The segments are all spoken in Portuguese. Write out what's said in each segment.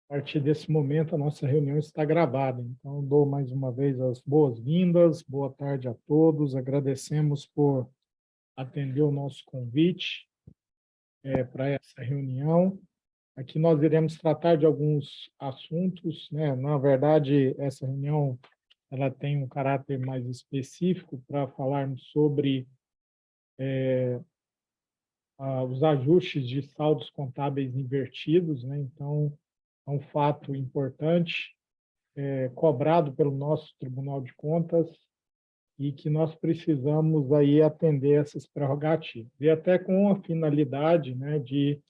A partir desse momento, a nossa reunião está gravada. Então, dou mais uma vez as boas-vindas, boa tarde a todos, agradecemos por atender o nosso convite para essa reunião. Aqui nós iremos tratar de alguns assuntos, né? Na verdade, essa reunião ela tem um caráter mais específico para falarmos sobre os ajustes de saldos contábeis invertidos, né? Então, é um fato importante cobrado pelo nosso Tribunal de Contas e que nós precisamos aí atender essas prerrogativas. E até com a finalidade, né, de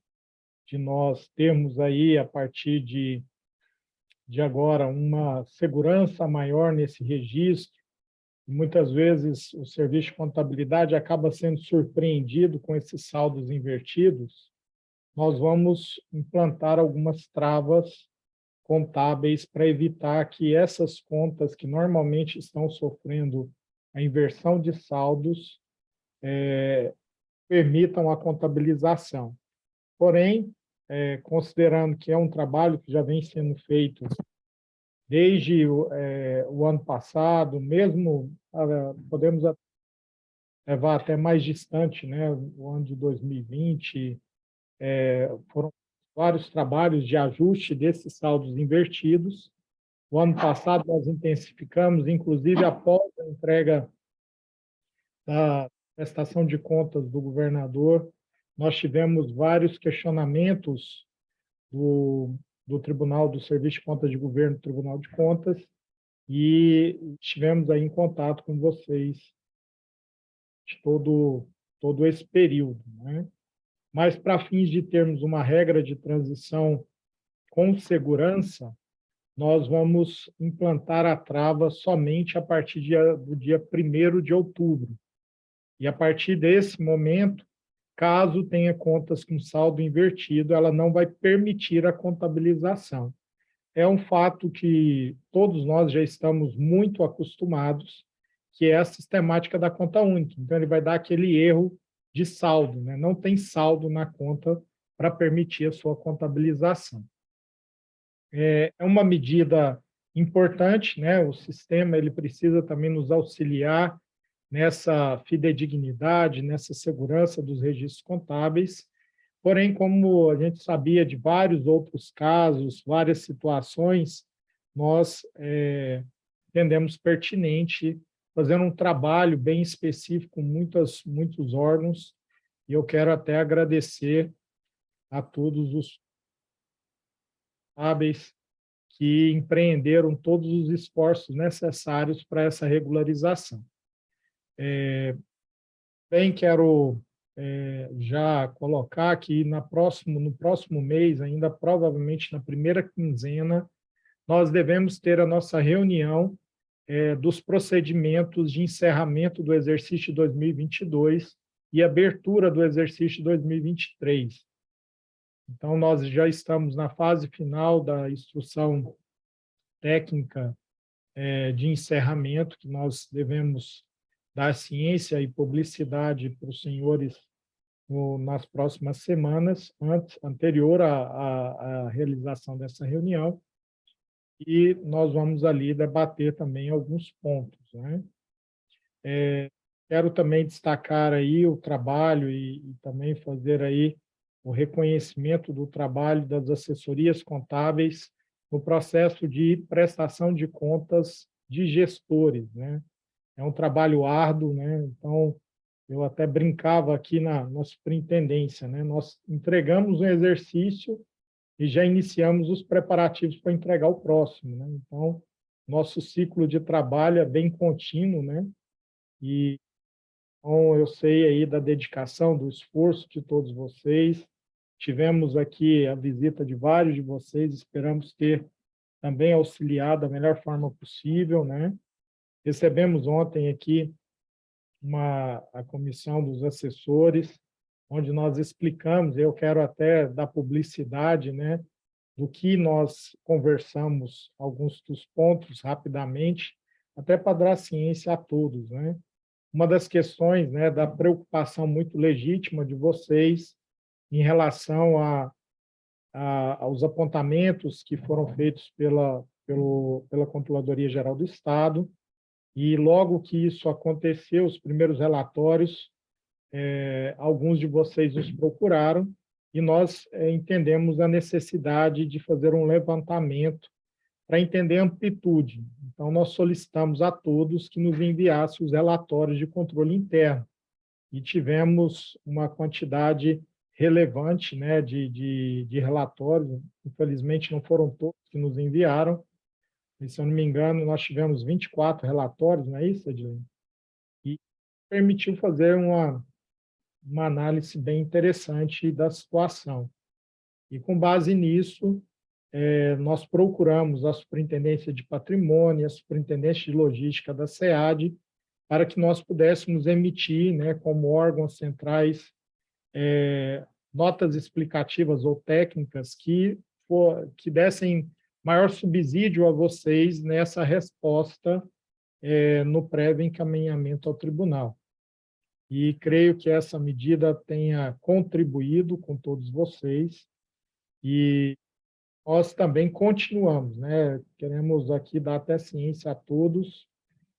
nós termos aí, a partir de agora, uma segurança maior nesse registro. Muitas vezes o serviço de contabilidade acaba sendo surpreendido com esses saldos invertidos. Nós vamos implantar algumas travas contábeis para evitar que essas contas que normalmente estão sofrendo a inversão de saldos permitam a contabilização. Porém, considerando que é um trabalho que já vem sendo feito desde o ano passado, mesmo podemos levar até mais distante, né, o ano de 2020, foram vários trabalhos de ajuste desses saldos invertidos. O ano passado nós intensificamos, inclusive após a entrega da prestação de contas do governador, nós tivemos vários questionamentos do Tribunal do Serviço de Contas de Governo, Tribunal de Contas, e estivemos aí em contato com vocês de todo esse período, né? Mas para fins de termos uma regra de transição com segurança, nós vamos implantar a trava somente a partir do dia 1º de outubro. E a partir desse momento, caso tenha contas com saldo invertido, ela não vai permitir a contabilização. É um fato que todos nós já estamos muito acostumados, que é a sistemática da conta única. Então, ele vai dar aquele erro de saldo, né? Não tem saldo na conta para permitir a sua contabilização. É uma medida importante, né? O sistema ele precisa também nos auxiliar nessa fidedignidade, nessa segurança dos registros contábeis. Porém, como a gente sabia de vários outros casos, várias situações, nós entendemos pertinente fazer um trabalho bem específico com muitos órgãos, e eu quero até agradecer a todos os contábeis que empreenderam todos os esforços necessários para essa regularização. Bem, quero já colocar que no próximo mês, ainda provavelmente na primeira quinzena, nós devemos ter a nossa reunião dos procedimentos de encerramento do exercício 2022 e abertura do exercício 2023. Então, nós já estamos na fase final da instrução técnica de encerramento, que nós devemos dar ciência e publicidade para os senhores nas próximas semanas, anterior à realização dessa reunião, e nós vamos ali debater também alguns pontos, né? Quero também destacar aí o trabalho e também fazer aí o reconhecimento do trabalho das assessorias contábeis no processo de prestação de contas de gestores, né? É um trabalho árduo, né? Então, eu até brincava aqui na superintendência, né? Nós entregamos um exercício e já iniciamos os preparativos para entregar o próximo, né? Então, nosso ciclo de trabalho é bem contínuo, né? E então, eu sei aí da dedicação, do esforço de todos vocês. Tivemos aqui a visita de vários de vocês, esperamos ter também auxiliado da melhor forma possível, né? Recebemos ontem aqui a comissão dos assessores, onde nós explicamos, eu quero até dar publicidade, né, do que nós conversamos, alguns dos pontos rapidamente, até para dar ciência a todos, né? Uma das questões, né, da preocupação muito legítima de vocês em relação aos apontamentos que foram feitos pela Controladoria Geral do Estado, e logo que isso aconteceu, os primeiros relatórios, alguns de vocês nos procuraram, e nós entendemos a necessidade de fazer um levantamento para entender a amplitude. Então, nós solicitamos a todos que nos enviassem os relatórios de controle interno, e tivemos uma quantidade relevante, né, de relatórios. Infelizmente, não foram todos que nos enviaram, e, se eu não me engano, nós tivemos 24 relatórios, não é isso, Edilene? E permitiu fazer uma análise bem interessante da situação. E, com base nisso, nós procuramos a Superintendência de Patrimônio, a Superintendência de Logística da SEAD, para que nós pudéssemos emitir, né, como órgãos centrais, notas explicativas ou técnicas que dessem maior subsídio a vocês nessa resposta no prévio encaminhamento ao tribunal. E creio que essa medida tenha contribuído com todos vocês, e nós também continuamos, né? Queremos aqui dar até ciência a todos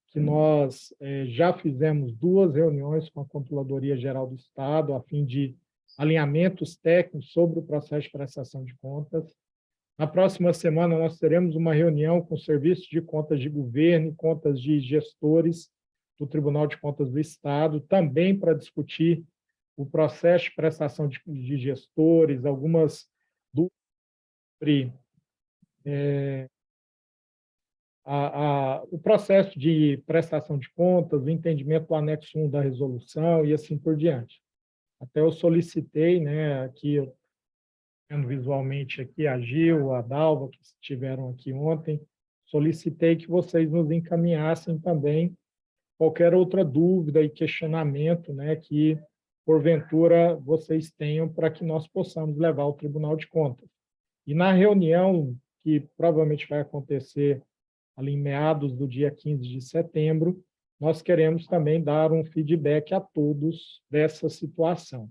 que nós já fizemos 2 reuniões com a Controladoria Geral do Estado, a fim de alinhamentos técnicos sobre o processo de prestação de contas. Na próxima semana, nós teremos uma reunião com o Serviço de Contas de Governo e contas de gestores do Tribunal de Contas do Estado, também para discutir o processo de prestação de gestores, algumas dúvidas sobre o processo de prestação de contas, o entendimento do anexo 1 da resolução e assim por diante. Até eu solicitei, né, aqui, vendo visualmente aqui, a Gil, a Dalva, que estiveram aqui ontem, solicitei que vocês nos encaminhassem também qualquer outra dúvida e questionamento, né, que, porventura, vocês tenham, para que nós possamos levar ao Tribunal de Contas. E na reunião, que provavelmente vai acontecer ali em meados do dia 15 de setembro, nós queremos também dar um feedback a todos dessa situação.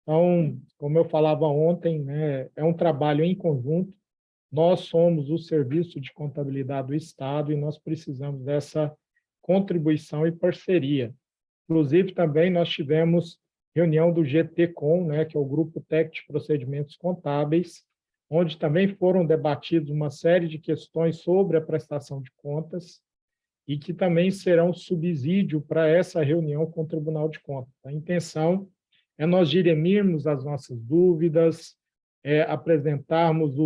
Então, como eu falava ontem, né, é um trabalho em conjunto. Nós somos o Serviço de Contabilidade do Estado e nós precisamos dessa contribuição e parceria. Inclusive, também nós tivemos reunião do GTCOM, né, que é o Grupo Técnico de Procedimentos Contábeis, onde também foram debatidos uma série de questões sobre a prestação de contas e que também serão subsídio para essa reunião com o Tribunal de Contas. A intenção é nós dirimirmos as nossas dúvidas, apresentarmos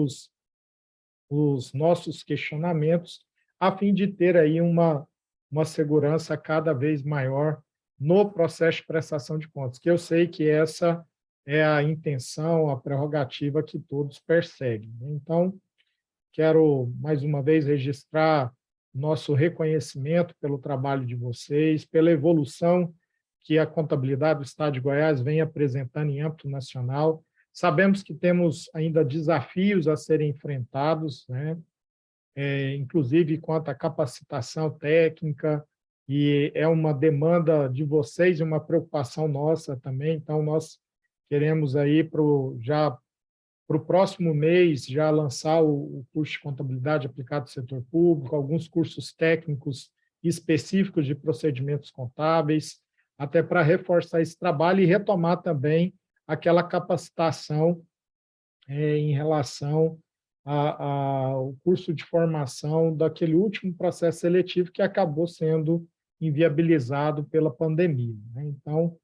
os nossos questionamentos, a fim de ter aí uma segurança cada vez maior no processo de prestação de contas, que eu sei que essa é a intenção, a prerrogativa que todos perseguem. Então, quero mais uma vez registrar nosso reconhecimento pelo trabalho de vocês, pela evolução que a contabilidade do Estado de Goiás vem apresentando em âmbito nacional. Sabemos que temos ainda desafios a serem enfrentados, né? Inclusive quanto à capacitação técnica, e é uma demanda de vocês e uma preocupação nossa também. Então, nós queremos aí já para o próximo mês já lançar o curso de contabilidade aplicada ao setor público, alguns cursos técnicos específicos de procedimentos contábeis, até para reforçar esse trabalho e retomar também aquela capacitação em relação ao curso de formação daquele último processo seletivo que acabou sendo inviabilizado pela pandemia, né? Então,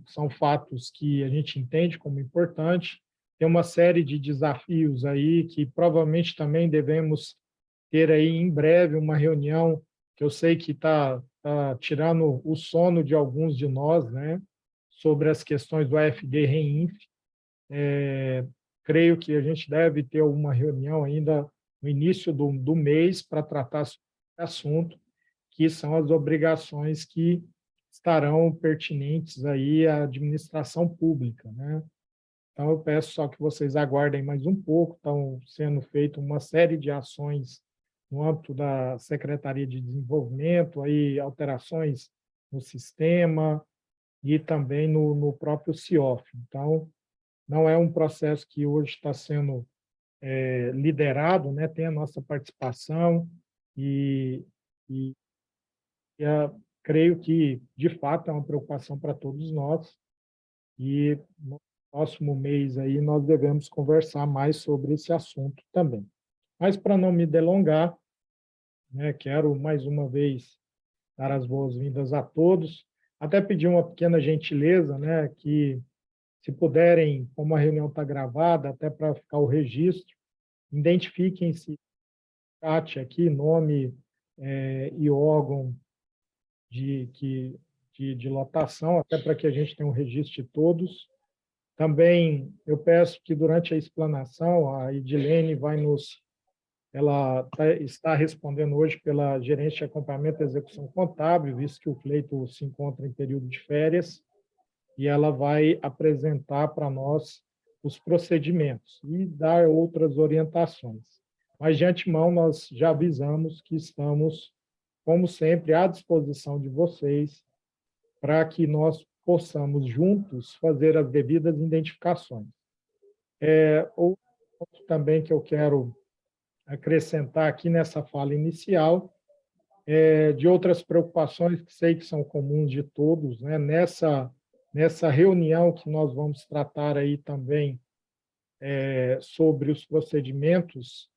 são fatos que a gente entende como importante. Tem uma série de desafios aí que provavelmente também devemos ter aí em breve uma reunião, que eu sei que está tirando o sono de alguns de nós, né, sobre as questões do AFD Reinf. Creio que a gente deve ter uma reunião ainda no início do mês para tratar sobre esse assunto, que são as obrigações que estarão pertinentes aí à administração pública, né? Então, eu peço só que vocês aguardem mais um pouco. Estão sendo feitas uma série de ações no âmbito da Secretaria de Desenvolvimento, aí alterações no sistema e também no próprio CIOF. Então, não é um processo que hoje está sendo liderado, né? Tem a nossa participação e creio que, de fato, é uma preocupação para todos nós e no próximo mês aí nós devemos conversar mais sobre esse assunto também. Mas, para não me delongar, né, quero mais uma vez dar as boas-vindas a todos, até pedir uma pequena gentileza, né, que se puderem, como a reunião está gravada, até para ficar o registro, identifiquem-se, chat aqui, nome e órgão de lotação, até para que a gente tenha um registro de todos. Também eu peço que durante a explanação, a Edilene está respondendo hoje pela gerente de acompanhamento e execução contábil, visto que o Cleito se encontra em período de férias, e ela vai apresentar para nós os procedimentos e dar outras orientações. Mas, de antemão, nós já avisamos que estamos, como sempre, à disposição de vocês para que nós possamos juntos fazer as devidas identificações. Outro ponto também que eu quero acrescentar aqui nessa fala inicial, de outras preocupações que sei que são comuns de todos, né? Nessa reunião que nós vamos tratar aí também sobre os procedimentos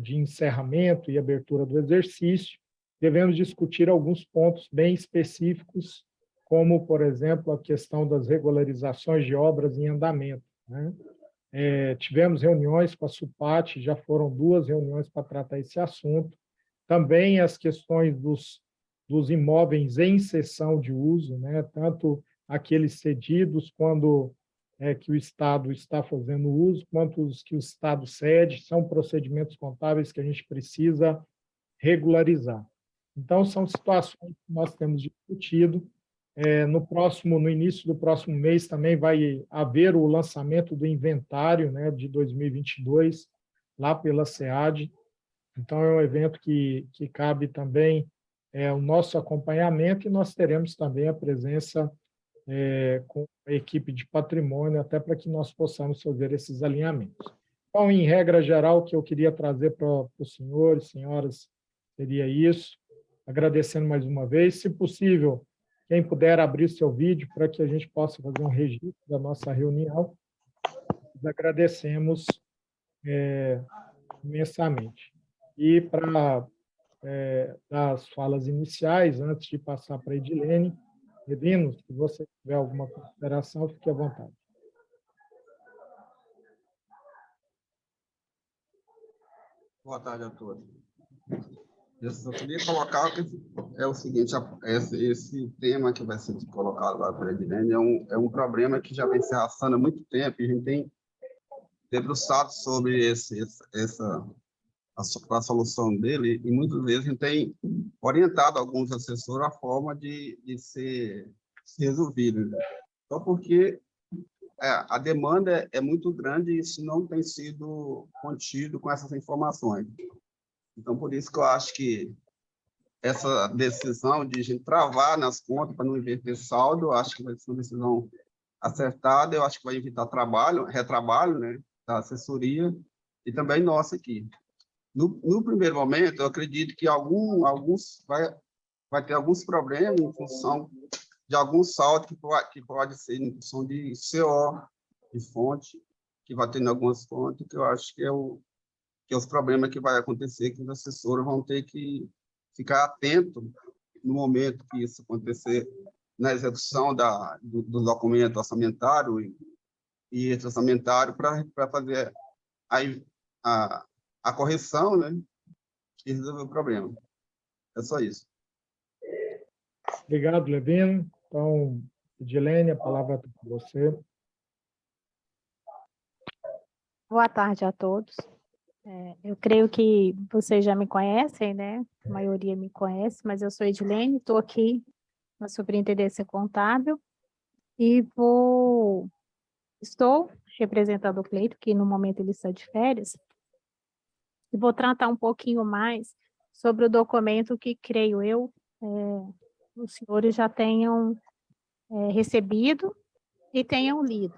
de encerramento e abertura do exercício, devemos discutir alguns pontos bem específicos, como, por exemplo, a questão das regularizações de obras em andamento, né? Tivemos reuniões com a SUPAT, já foram 2 reuniões para tratar esse assunto. Também as questões dos imóveis em cessão de uso, né? Tanto aqueles cedidos, quando que o Estado está fazendo uso, quanto os que o Estado cede, são procedimentos contábeis que a gente precisa regularizar. Então, são situações que nós temos discutido. No início do próximo mês também vai haver o lançamento do inventário, né, de 2022, lá pela SEAD. Então, é um evento que cabe também o nosso acompanhamento e nós teremos também a presença com a equipe de patrimônio, até para que nós possamos fazer esses alinhamentos. Então, em regra geral, o que eu queria trazer para os senhores, senhoras, seria isso. Agradecendo mais uma vez. Se possível, quem puder abrir seu vídeo para que a gente possa fazer um registro da nossa reunião, nós agradecemos imensamente. E para dar as falas iniciais, antes de passar para a Edilene, Edino, se você tiver alguma consideração, fique à vontade. Boa tarde a todos. Eu só queria colocar que é o seguinte, esse tema que vai ser colocado lá para a Edilene é um problema que já vem se arrastando há muito tempo e a gente tem debruçado sobre a solução dele e muitas vezes a gente tem orientado alguns assessores a forma de ser resolvido. Né? Só porque a demanda é muito grande e isso não tem sido contido com essas informações. Então, por isso que eu acho que essa decisão de a gente travar nas contas para não inverter saldo, eu acho que vai ser uma decisão acertada, eu acho que vai evitar retrabalho, né, da assessoria e também nossa aqui. No primeiro momento, eu acredito que alguns vai ter alguns problemas em função de algum saldo que pode ser em função de CO, de fonte, que vai ter em algumas fontes, que eu acho que é os problemas que vai acontecer, que os assessores vão ter que ficar atentos no momento que isso acontecer na execução do documento orçamentário e orçamentário para fazer a correção, né, e resolver o problema. É só isso. Obrigado, Levino. Então, Edilene, a palavra está com você. Boa tarde a todos. Eu creio que vocês já me conhecem, né? A maioria me conhece, mas eu sou Edilene, estou aqui na Superintendência Contábil e estou representando o Cleito, que no momento ele está de férias, e vou tratar um pouquinho mais sobre o documento que, creio eu, os senhores já tenham recebido e tenham lido.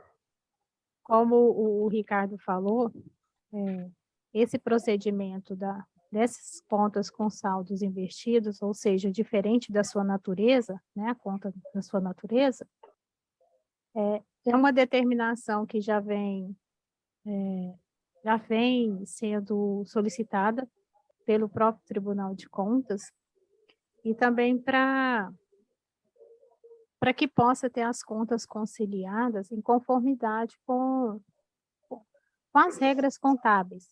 como o Ricardo falou, esse procedimento dessas contas com saldos invertidos, ou seja, diferente da sua natureza, né, a conta da sua natureza, é uma determinação que já vem sendo solicitada pelo próprio Tribunal de Contas, e também para que possa ter as contas conciliadas em conformidade com as regras contábeis,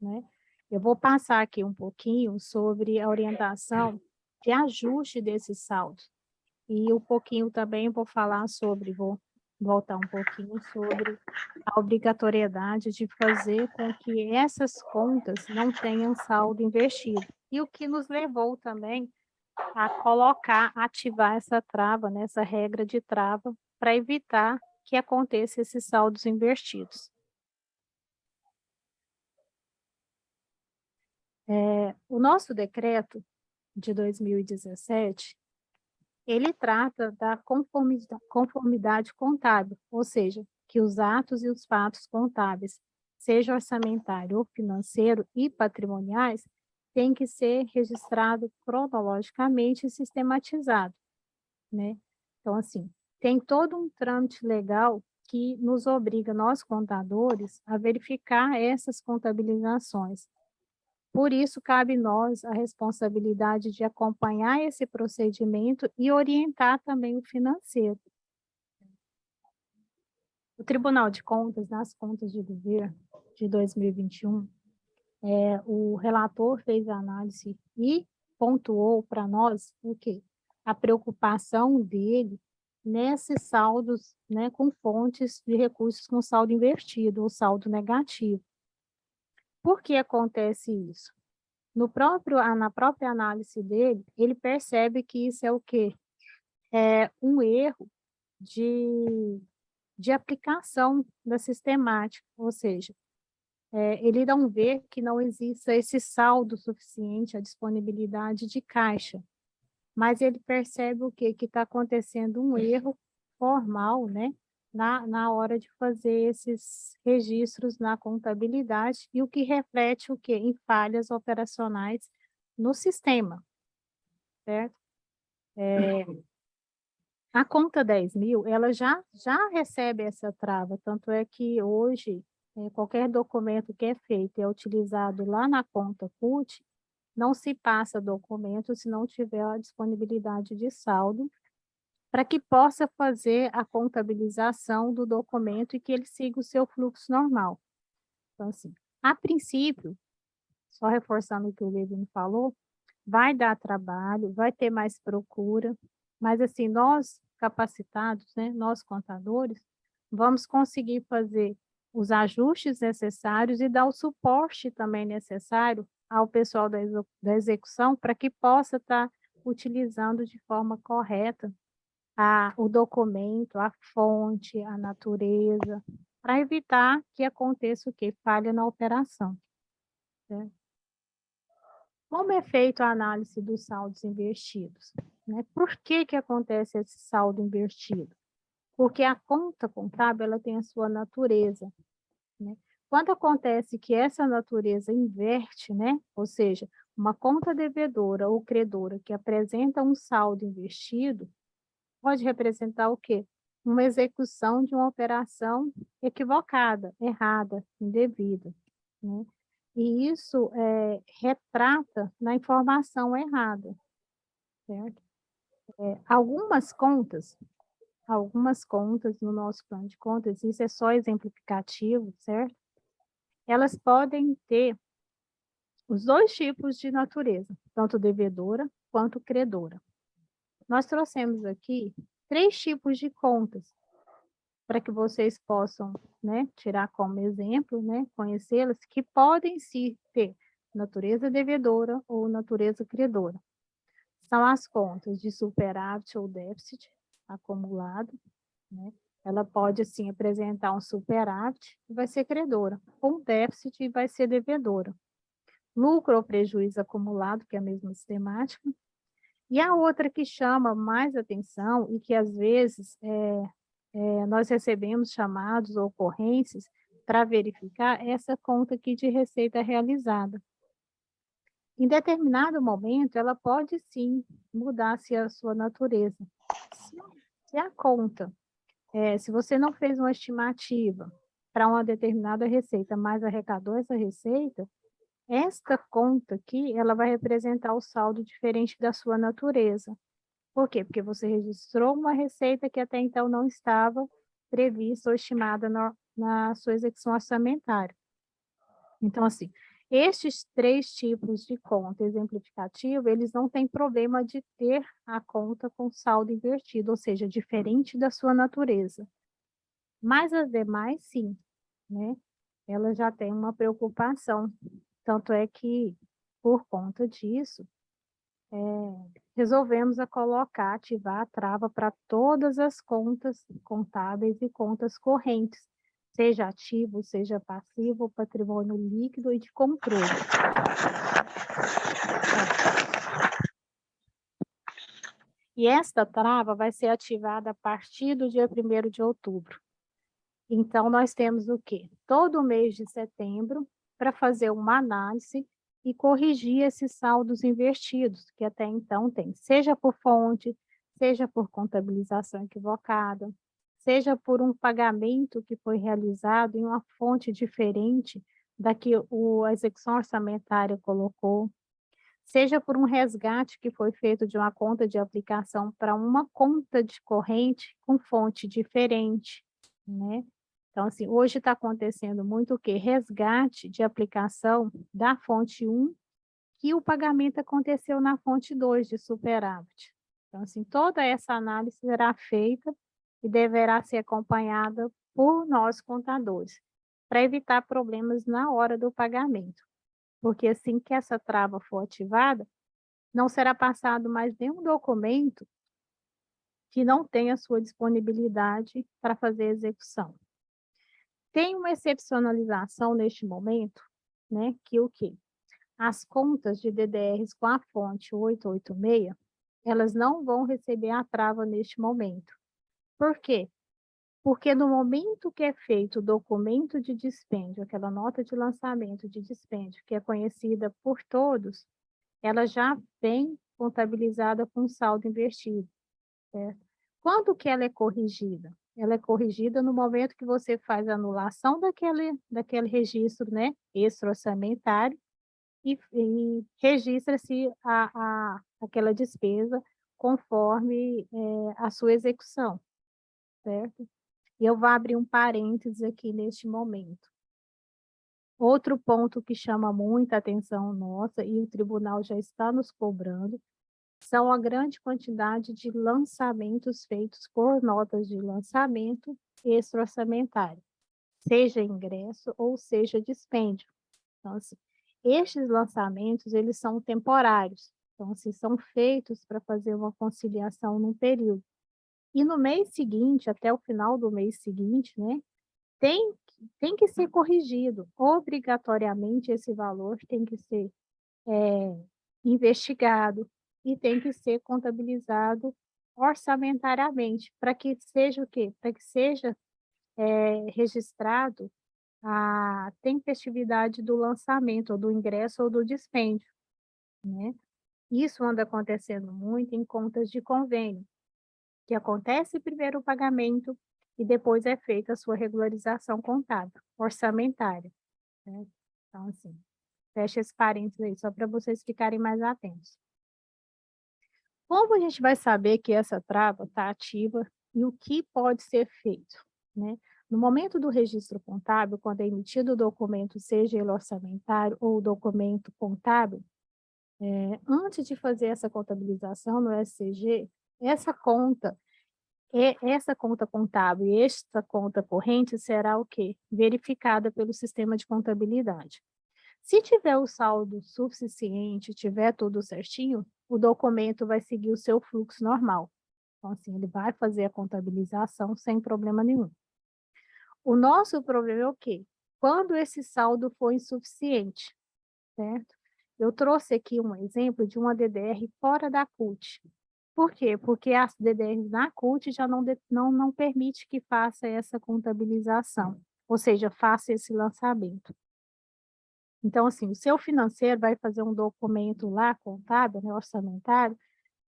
né? Eu vou passar aqui um pouquinho sobre a orientação de ajuste desses saldos, e um pouquinho também vou voltar um pouquinho sobre a obrigatoriedade de fazer com que essas contas não tenham saldo invertido, e o que nos levou também a ativar essa trava, né, essa regra de trava, para evitar que aconteça esses saldos invertidos. O nosso decreto de 2017, ele trata da conformidade contábil, ou seja, que os atos e os fatos contábeis, seja orçamentário ou financeiro e patrimoniais, têm que ser registrado cronologicamente e sistematizado, né? Então, assim, tem todo um trâmite legal que nos obriga, nós contadores, a verificar essas contabilizações. Por isso, cabe nós a responsabilidade de acompanhar esse procedimento e orientar também o financeiro. O Tribunal de Contas, nas contas de governo de 2021, o relator fez a análise e pontuou para nós o quê? A preocupação dele nesses saldos, né, com fontes de recursos com saldo invertido ou saldo negativo. Por que acontece isso? Na própria análise dele, ele percebe que isso é o quê? É um erro de aplicação da sistemática, ou seja, ele não vê que não exista esse saldo suficiente, a disponibilidade de caixa, mas ele percebe o quê? Que está acontecendo um erro formal, né? Na hora de fazer esses registros na contabilidade, e o que reflete o quê? Em falhas operacionais no sistema, certo? A conta 10.000, ela já recebe essa trava, tanto é que hoje, qualquer documento que é feito e é utilizado lá na conta CUT, não se passa documento se não tiver a disponibilidade de saldo, para que possa fazer a contabilização do documento e que ele siga o seu fluxo normal. Então, assim, a princípio, só reforçando o que o Levin falou, vai dar trabalho, vai ter mais procura, mas assim, nós capacitados, né, nós contadores, vamos conseguir fazer os ajustes necessários e dar o suporte também necessário ao pessoal da execução para que possa estar utilizando de forma correta o documento, a fonte, a natureza, para evitar que aconteça o quê? Falha na operação, né? Como é feita a análise dos saldos invertidos, né? Por que acontece esse saldo invertido? Porque a conta contábil ela tem a sua natureza, né? Quando acontece que essa natureza inverte, né? Ou seja, uma conta devedora ou credora que apresenta um saldo invertido, pode representar o quê? Uma execução de uma operação equivocada, errada, indevida, né? E isso retrata na informação errada, certo? Algumas contas no nosso plano de contas, isso é só exemplificativo, certo? Elas podem ter os dois tipos de natureza, tanto devedora quanto credora. Nós trouxemos aqui 3 tipos de contas, para que vocês possam, né, tirar como exemplo, né, conhecê-las, que podem sim ter natureza devedora ou natureza credora. São as contas de superávit ou déficit acumulado, né? Ela pode, assim, apresentar um superávit e vai ser credora, ou um déficit e vai ser devedora. Lucro ou prejuízo acumulado, que é a mesma sistemática. E a outra que chama mais atenção e que, às vezes, nós recebemos chamados ou ocorrências para verificar essa conta aqui de receita realizada. Em determinado momento, ela pode sim mudar-se a sua natureza. Se a conta, se você não fez uma estimativa para uma determinada receita, mas arrecadou essa receita, esta conta aqui, ela vai representar o saldo diferente da sua natureza. Por quê? Porque você registrou uma receita que até então não estava prevista ou estimada na sua execução orçamentária. Então, assim, estes 3 tipos de conta exemplificativa, eles não têm problema de ter a conta com saldo invertido, ou seja, diferente da sua natureza. Mas as demais, sim, né? Ela já tem uma preocupação. Tanto é que, por conta disso, resolvemos ativar a trava para todas as contas contábeis e contas correntes, seja ativo, seja passivo, patrimônio líquido e de controle. E esta trava vai ser ativada a partir do dia 1º de outubro. Então, nós temos o quê? Todo mês de setembro para fazer uma análise e corrigir esses saldos invertidos, que até então tem, seja por fonte, seja por contabilização equivocada, seja por um pagamento que foi realizado em uma fonte diferente da que a execução orçamentária colocou, seja por um resgate que foi feito de uma conta de aplicação para uma conta de corrente com fonte diferente, né? Então, assim, hoje está acontecendo muito o quê? Resgate de aplicação da fonte 1, que o pagamento aconteceu na fonte 2 de superávit. Então, assim, toda essa análise será feita e deverá ser acompanhada por nós contadores, para evitar problemas na hora do pagamento. Porque assim que essa trava for ativada, não será passado mais nenhum documento que não tenha sua disponibilidade para fazer a execução. Tem uma excepcionalização neste momento, né, que o quê? As contas de DDRs com a fonte 886, elas não vão receber a trava neste momento. Por quê? Porque no momento que é feito o documento de dispêndio, aquela nota de lançamento de dispêndio, que é conhecida por todos, ela já vem contabilizada com saldo invertido, certo? Quando que ela é corrigida? Ela é corrigida no momento que você faz a anulação daquele registro, né, extra-orçamentário, e registra-se aquela despesa conforme a sua execução, certo? E eu vou abrir um parênteses aqui neste momento. Outro ponto que chama muita atenção nossa, e o tribunal já está nos cobrando, são a grande quantidade de lançamentos feitos por notas de lançamento extra-orçamentário, seja ingresso ou seja dispêndio. Então, assim, estes lançamentos, eles são temporários, então, assim, são feitos para fazer uma conciliação num período. E no mês seguinte, até o final do mês seguinte, né, tem que ser corrigido. Obrigatoriamente, esse valor tem que ser investigado e tem que ser contabilizado orçamentariamente, para que seja o quê? Para que seja registrado a tempestividade do lançamento, ou do ingresso, ou do dispêndio, né? Isso anda acontecendo muito em contas de convênio, que acontece primeiro o pagamento e depois é feita a sua regularização contábil, orçamentária, né? Então, assim, fecha esse parênteses aí, só para vocês ficarem mais atentos. Como a gente vai saber que essa trava está ativa e o que pode ser feito, né? No momento do registro contábil, quando é emitido o documento, seja ele orçamentário ou documento contábil, antes de fazer essa contabilização no SCG, essa conta contábil e esta conta corrente será o quê? Verificada pelo sistema de contabilidade. Se tiver o saldo suficiente, tiver tudo certinho, o documento vai seguir o seu fluxo normal. Então, assim, ele vai fazer a contabilização sem problema nenhum. O nosso problema é o quê? Quando esse saldo for insuficiente, certo? Eu trouxe aqui um exemplo de uma DDR fora da CUT. Por quê? Porque as DDRs na CUT já não permite que faça essa contabilização, ou seja, faça esse lançamento. Então, assim, o seu financeiro vai fazer um documento lá, contábil, né, orçamentário,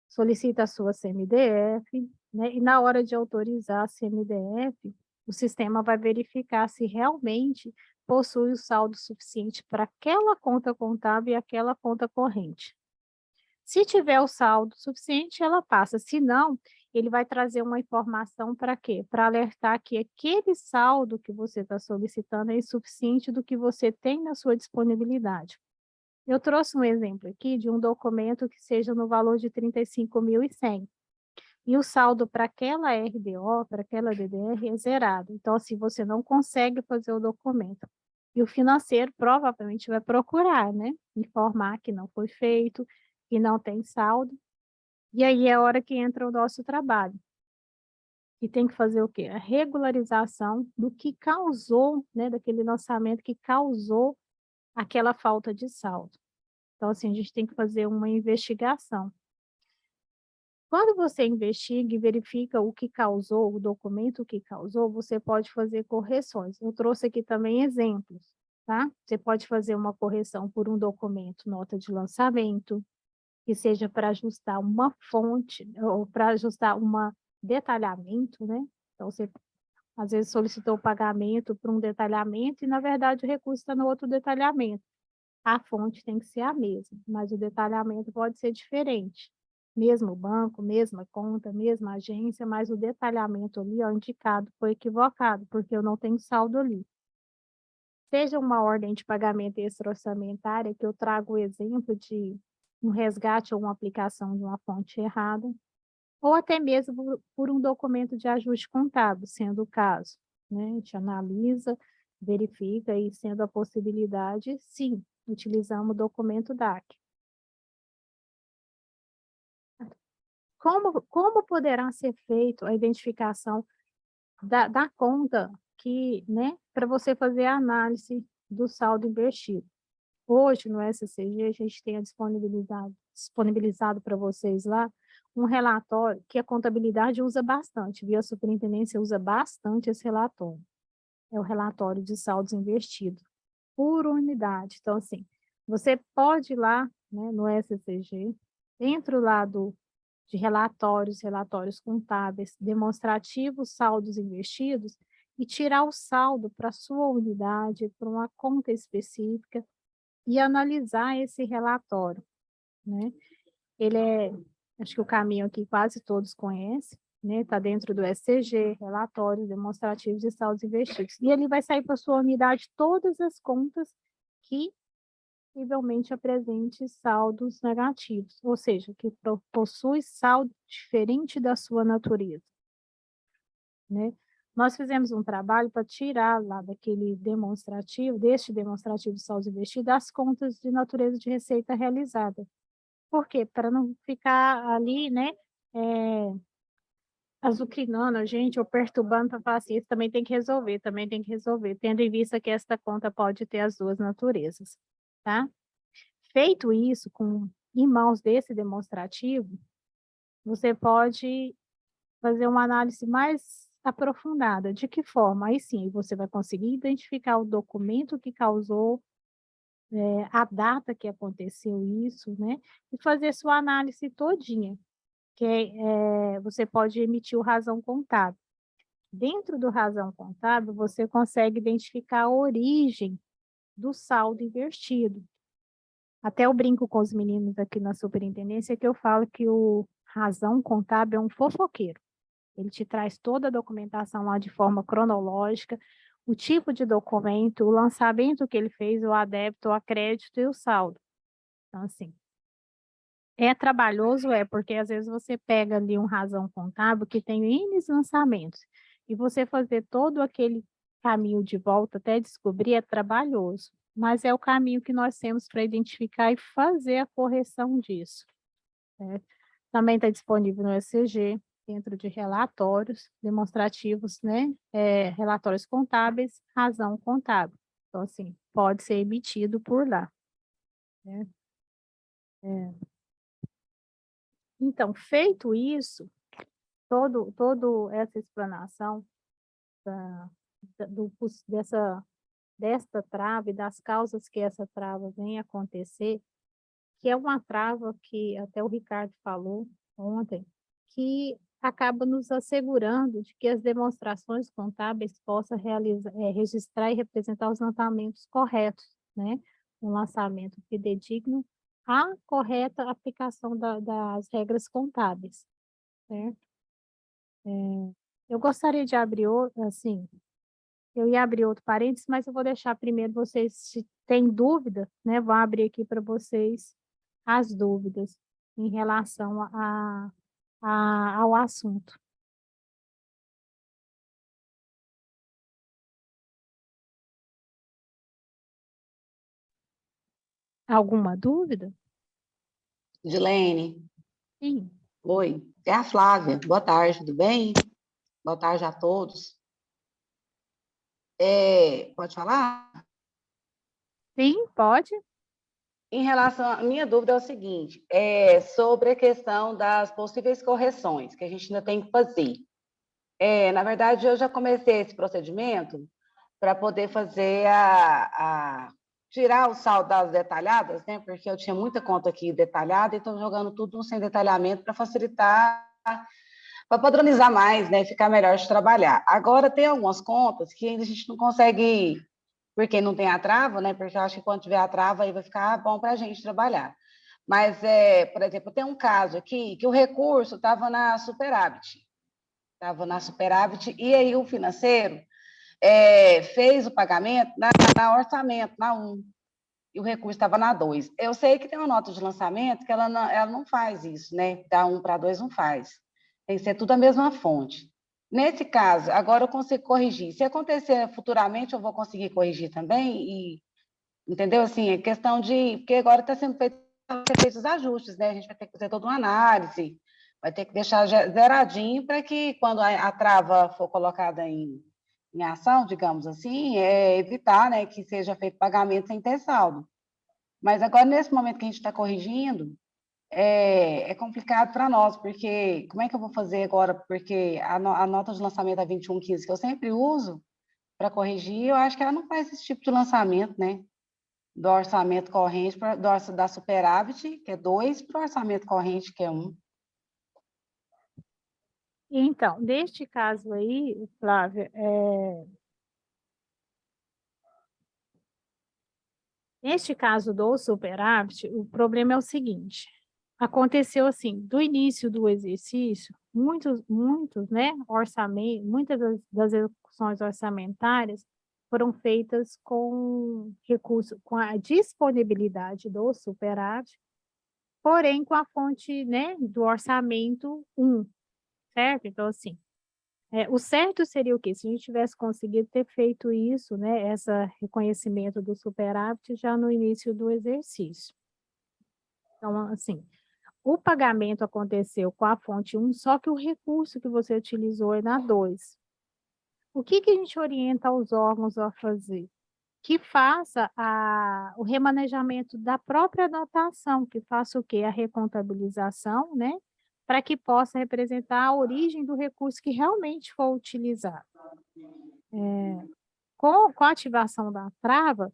solicita a sua CMDF, né, e na hora de autorizar a CMDF, o sistema vai verificar se realmente possui o saldo suficiente para aquela conta contábil e aquela conta corrente. Se tiver o saldo suficiente, ela passa. Se não, ele vai trazer uma informação para quê? Para alertar que aquele saldo que você está solicitando é insuficiente do que você tem na sua disponibilidade. Eu trouxe um exemplo aqui de um documento que seja no valor de 35.100. E o saldo para aquela RDO, para aquela DDR, é zerado. Então, assim, você não consegue fazer o documento. E o financeiro provavelmente vai procurar, né? Informar que não foi feito, que não tem saldo. E aí é a hora que entra o nosso trabalho. E tem que fazer o quê? A regularização do que causou, né? Daquele lançamento que causou aquela falta de saldo. Então, assim, a gente tem que fazer uma investigação. Quando você investiga e verifica o que causou, o documento que causou, você pode fazer correções. Eu trouxe aqui também exemplos, tá? Você pode fazer uma correção por um documento, nota de lançamento, que seja para ajustar uma fonte, ou para ajustar um detalhamento, né? Então, você às vezes solicitou o pagamento para um detalhamento e, na verdade, o recurso está no outro detalhamento. A fonte tem que ser a mesma, mas o detalhamento pode ser diferente. Mesmo banco, mesma conta, mesma agência, mas o detalhamento ali, ó, indicado, foi equivocado, porque eu não tenho saldo ali. Seja uma ordem de pagamento extra-orçamentária, que eu trago o exemplo de um resgate ou uma aplicação de uma fonte errada, ou até mesmo por um documento de ajuste contábil, sendo o caso, né? A gente analisa, verifica e, sendo a possibilidade, sim, utilizamos o documento DAC. Como poderá ser feita a identificação da conta que, né, para você fazer a análise do saldo investido? Hoje, no SCG, a gente tem disponibilizado para vocês lá um relatório que a contabilidade usa bastante, viu? A superintendência usa bastante esse relatório. É o relatório de saldos investidos por unidade. Então, assim, você pode ir lá, né, no SCG, dentro lá de relatórios contábeis, demonstrativos, saldos investidos, e tirar o saldo para a sua unidade, para uma conta específica, e analisar esse relatório, né? Ele acho que o caminho aqui quase todos conhecem, né? Está dentro do SCG, relatórios demonstrativos de saldos investidos. E ele vai sair para a sua unidade todas as contas que possivelmente apresente saldos negativos, ou seja, que possui saldo diferente da sua natureza, né? Nós fizemos um trabalho para tirar lá deste demonstrativo de saldos investidos, as contas de natureza de receita realizada. Por quê? Para não ficar ali, né, azucrinando a gente ou perturbando para falar assim, isso também tem que resolver, tendo em vista que esta conta pode ter as duas naturezas, tá? Feito isso, em mãos desse demonstrativo, você pode fazer uma análise mais aprofundada. De que forma? Aí sim, você vai conseguir identificar o documento que causou, a data que aconteceu isso, né? E fazer sua análise todinha, que você pode emitir o razão contábil. Dentro do razão contábil, você consegue identificar a origem do saldo invertido. Até eu brinco com os meninos aqui na superintendência que eu falo que o razão contábil é um fofoqueiro. Ele te traz toda a documentação lá de forma cronológica, o tipo de documento, o lançamento que ele fez, o adébito, o acrédito e o saldo. Então, assim, é trabalhoso, porque às vezes você pega ali um razão contábil que tem N lançamentos, e você fazer todo aquele caminho de volta até descobrir é trabalhoso, mas é o caminho que nós temos para identificar e fazer a correção disso, né? Também está disponível no ECG, dentro de relatórios demonstrativos, né? Relatórios contábeis, razão contábil. Então, assim, pode ser emitido por lá, né? Então, feito isso, todo essa explanação desta trava e das causas que essa trava vem acontecer, que é uma trava que até o Ricardo falou ontem, que acaba nos assegurando de que as demonstrações contábeis possam registrar e representar os lançamentos corretos, né? Um lançamento fidedigno à correta aplicação das regras contábeis, certo? Eu gostaria de abrir, assim, eu ia abrir outro parênteses, mas eu vou deixar primeiro vocês, se têm dúvida, né? Vou abrir aqui para vocês as dúvidas em relação ao assunto. Alguma dúvida? Dilene, Sim. oi, é a Flávia. Boa tarde, tudo bem? Boa tarde a todos. Pode falar? Sim, pode. Em relação à minha dúvida é o seguinte, sobre a questão das possíveis correções que a gente ainda tem que fazer. Na verdade, eu já comecei esse procedimento para poder fazer tirar o saldo das detalhadas, né? Porque eu tinha muita conta aqui detalhada e estou jogando tudo sem detalhamento para facilitar, para padronizar mais, né? Ficar melhor de trabalhar. Agora, tem algumas contas que ainda a gente não consegue, porque não tem a trava, né? Porque eu acho que quando tiver a trava, aí vai ficar bom para a gente trabalhar. Mas, por exemplo, tem um caso aqui que o recurso estava na superávit. Estava na superávit, e aí o financeiro fez o pagamento na orçamento, na 1, e o recurso estava na 2. Eu sei que tem uma nota de lançamento que ela não faz isso, né? Da 1 para 2 não faz. Tem que ser tudo a mesma fonte. Nesse caso, agora eu consigo corrigir. Se acontecer futuramente, eu vou conseguir corrigir também, entendeu? Assim, é questão de... Porque agora está sendo feitos os ajustes, né? A gente vai ter que fazer toda uma análise, vai ter que deixar zeradinho para que, quando a trava for colocada em ação, digamos assim, evitar, né, que seja feito pagamento sem ter saldo. Mas agora, nesse momento que a gente está corrigindo, é complicado para nós, porque como é que eu vou fazer agora? Porque a nota de lançamento é 21,15, que eu sempre uso para corrigir, eu acho que ela não faz esse tipo de lançamento, né? Do orçamento corrente, da superávit, que é 2, para o orçamento corrente, que é 1. Então, neste caso aí, Flávia, neste caso do superávit, o problema é o seguinte: aconteceu assim, do início do exercício, muitos, né, muitas das execuções orçamentárias foram feitas com recurso, com a disponibilidade do superávit, porém com a fonte, né, do orçamento 1, certo? Então, assim, o certo seria o quê? Se a gente tivesse conseguido ter feito isso, né, esse reconhecimento do superávit já no início do exercício. Então, assim, o pagamento aconteceu com a fonte 1, só que o recurso que você utilizou é na 2. O que a gente orienta os órgãos a fazer? Que faça o remanejamento da própria anotação, que faça o quê? A recontabilização, né? Para que possa representar a origem do recurso que realmente for utilizado. Com a ativação da trava,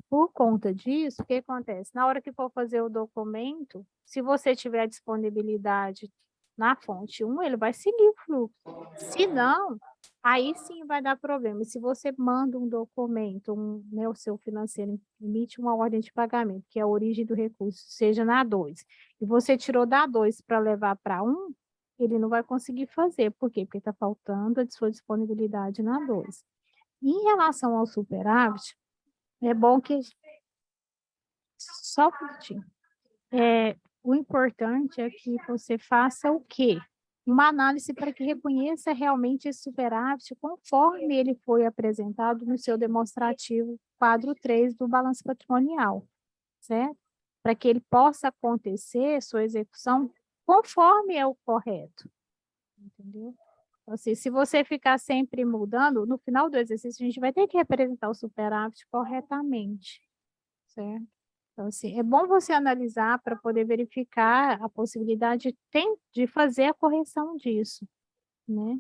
por conta disso, o que acontece? Na hora que for fazer o documento, se você tiver disponibilidade na fonte 1, ele vai seguir o fluxo. Se não, aí sim vai dar problema. Se você manda um documento, né, o seu financeiro emite uma ordem de pagamento, que é a origem do recurso, seja na 2, e você tirou da 2 para levar para 1, ele não vai conseguir fazer. Por quê? Porque está faltando a sua disponibilidade na 2. Em relação ao superávit, é bom que... Só um minutinho. O importante é que você faça o quê? Uma análise para que reconheça realmente esse superávit conforme ele foi apresentado no seu demonstrativo quadro 3 do balanço patrimonial, certo? Para que ele possa acontecer, sua execução, conforme é o correto, entendeu? Assim, se você ficar sempre mudando, no final do exercício a gente vai ter que representar o superávit corretamente, certo? Então, assim, é bom você analisar para poder verificar a possibilidade de fazer a correção disso, né?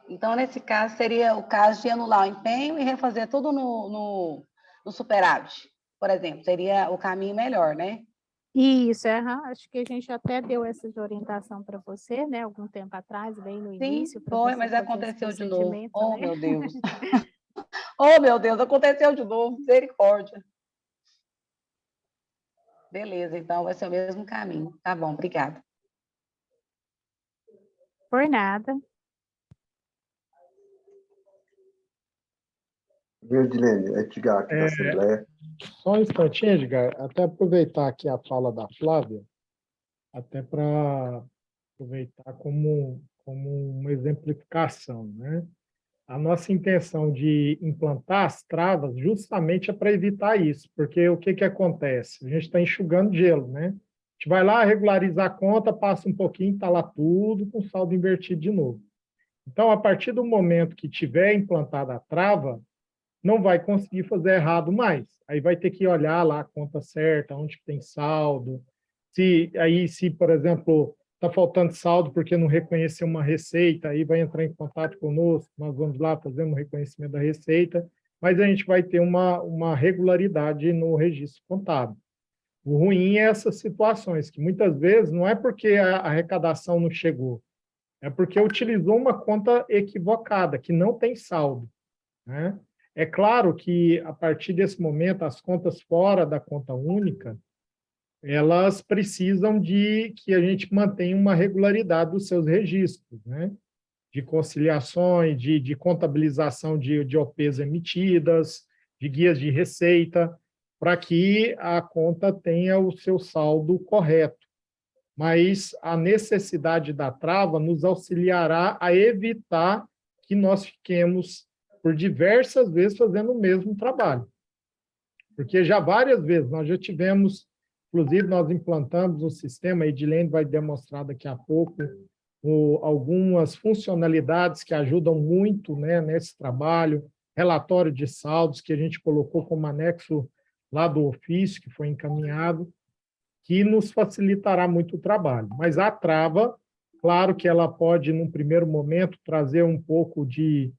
Então, nesse caso, seria o caso de anular o empenho e refazer tudo no superávit, por exemplo. Seria o caminho melhor, né? Isso, acho que a gente até deu essa de orientação para você, né? Algum tempo atrás, bem no Sim, início, para foi, você mas fazer esse aconteceu de novo. procedimento, Oh, né? meu Deus. Oh, meu Deus, aconteceu de novo. Misericórdia. Beleza, então vai ser o mesmo caminho. Tá bom, obrigada. Por nada. Edilene, Edgar aqui da Assembleia. Só um instantinho, Edgar, até aproveitar aqui a fala da Flávia, até para aproveitar como uma exemplificação, né? A nossa intenção de implantar as travas justamente é para evitar isso, porque o que, que acontece? A gente está enxugando gelo, né? A gente vai lá, regulariza a conta, passa um pouquinho, está lá tudo com saldo invertido de novo. Então, a partir do momento que tiver implantada a trava, não vai conseguir fazer errado mais. Aí vai ter que olhar lá a conta certa, onde tem saldo. Se, por exemplo, está faltando saldo porque não reconheceu uma receita, aí vai entrar em contato conosco, nós vamos lá fazer um reconhecimento da receita, mas a gente vai ter uma regularidade no registro contábil. O ruim é essas situações, que muitas vezes não é porque a arrecadação não chegou, é porque utilizou uma conta equivocada, que não tem saldo, né? É claro que, a partir desse momento, as contas fora da conta única, elas precisam de que a gente mantenha uma regularidade dos seus registros, né? De conciliações, de contabilização de OPs emitidas, de guias de receita, para que a conta tenha o seu saldo correto. Mas a necessidade da trava nos auxiliará a evitar que nós fiquemos por diversas vezes fazendo o mesmo trabalho. Porque já várias vezes nós já tivemos, inclusive nós implantamos um sistema, a Edilene vai demonstrar daqui a pouco, algumas funcionalidades que ajudam muito, né, nesse trabalho, relatório de saldos que a gente colocou como anexo lá do ofício, que foi encaminhado, que nos facilitará muito o trabalho. Mas a trava, claro que ela pode, num primeiro momento, trazer um pouco de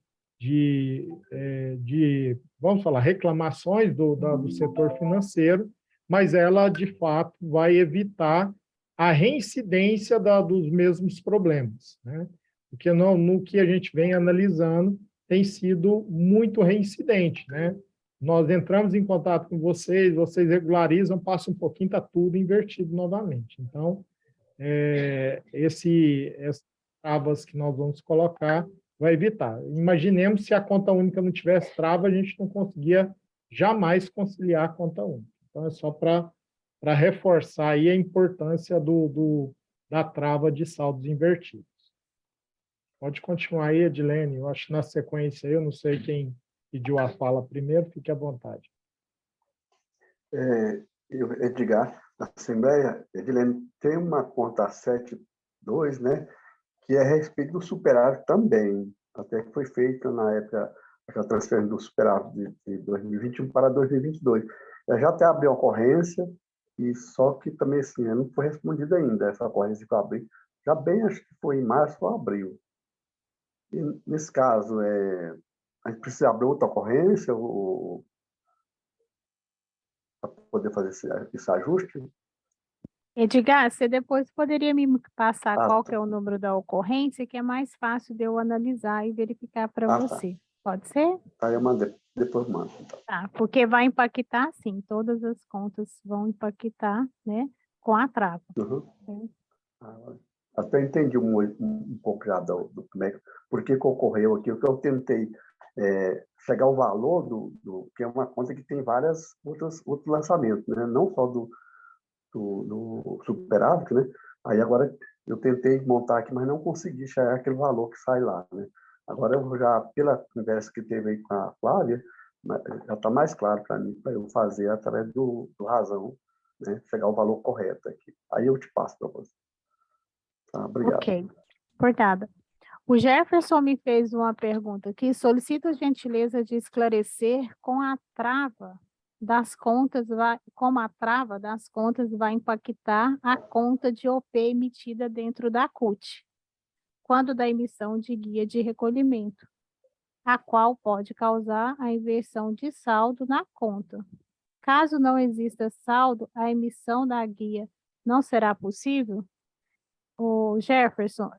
vamos falar, reclamações do setor financeiro, mas ela, de fato, vai evitar a reincidência dos mesmos problemas, né? Porque no que a gente vem analisando, tem sido muito reincidente, né? Nós entramos em contato com vocês, vocês regularizam, passa um pouquinho, está tudo invertido novamente. Então, essas travas que nós vamos colocar vai evitar. Imaginemos se a conta única não tivesse trava, a gente não conseguia jamais conciliar a conta única. Então, é só para reforçar aí a importância da trava de saldos invertidos. Pode continuar aí, Edilene. Eu acho que na sequência, eu não sei quem pediu a fala primeiro, fique à vontade. Edgar, da Assembleia, Edilene, tem uma conta 72, né, que é a respeito do superávit também, até que foi feita na época aquela transferência do superávit de 2021 para 2022. Eu já até abri a ocorrência, e só que também assim, não foi respondida ainda essa ocorrência que eu abri. Já bem, acho que foi em março ou abril. E, nesse caso, a gente precisa abrir outra ocorrência para poder fazer esse ajuste? Edgar, você depois poderia me passar qual que Tá. é o número da ocorrência, que é mais fácil de eu analisar e verificar para você. Tá. Pode ser? Tá, eu mandei. Depois mando. Então. Tá, porque vai impactar, sim, todas as contas vão impactar, né, com a trava. Uhum. Até entendi um pouco já do por que ocorreu aqui. O que eu tentei chegar ao valor que é uma conta que tem vários outros lançamentos, né? Não só do superávit, né? Aí agora eu tentei montar aqui, mas não consegui chegar aquele valor que sai lá, né? Agora eu já, pela conversa que teve aí com a Flávia, já está mais claro para mim, para eu fazer através do razão, né? Chegar ao valor correto aqui. Aí eu te passo para você. Tá, obrigado. Ok, por nada. O Jefferson me fez uma pergunta aqui, solicito a gentileza de esclarecer como a trava das contas vai impactar a conta de OP emitida dentro da CUT, quando da emissão de guia de recolhimento, a qual pode causar a inversão de saldo na conta. Caso não exista saldo, a emissão da guia não será possível? O Jefferson,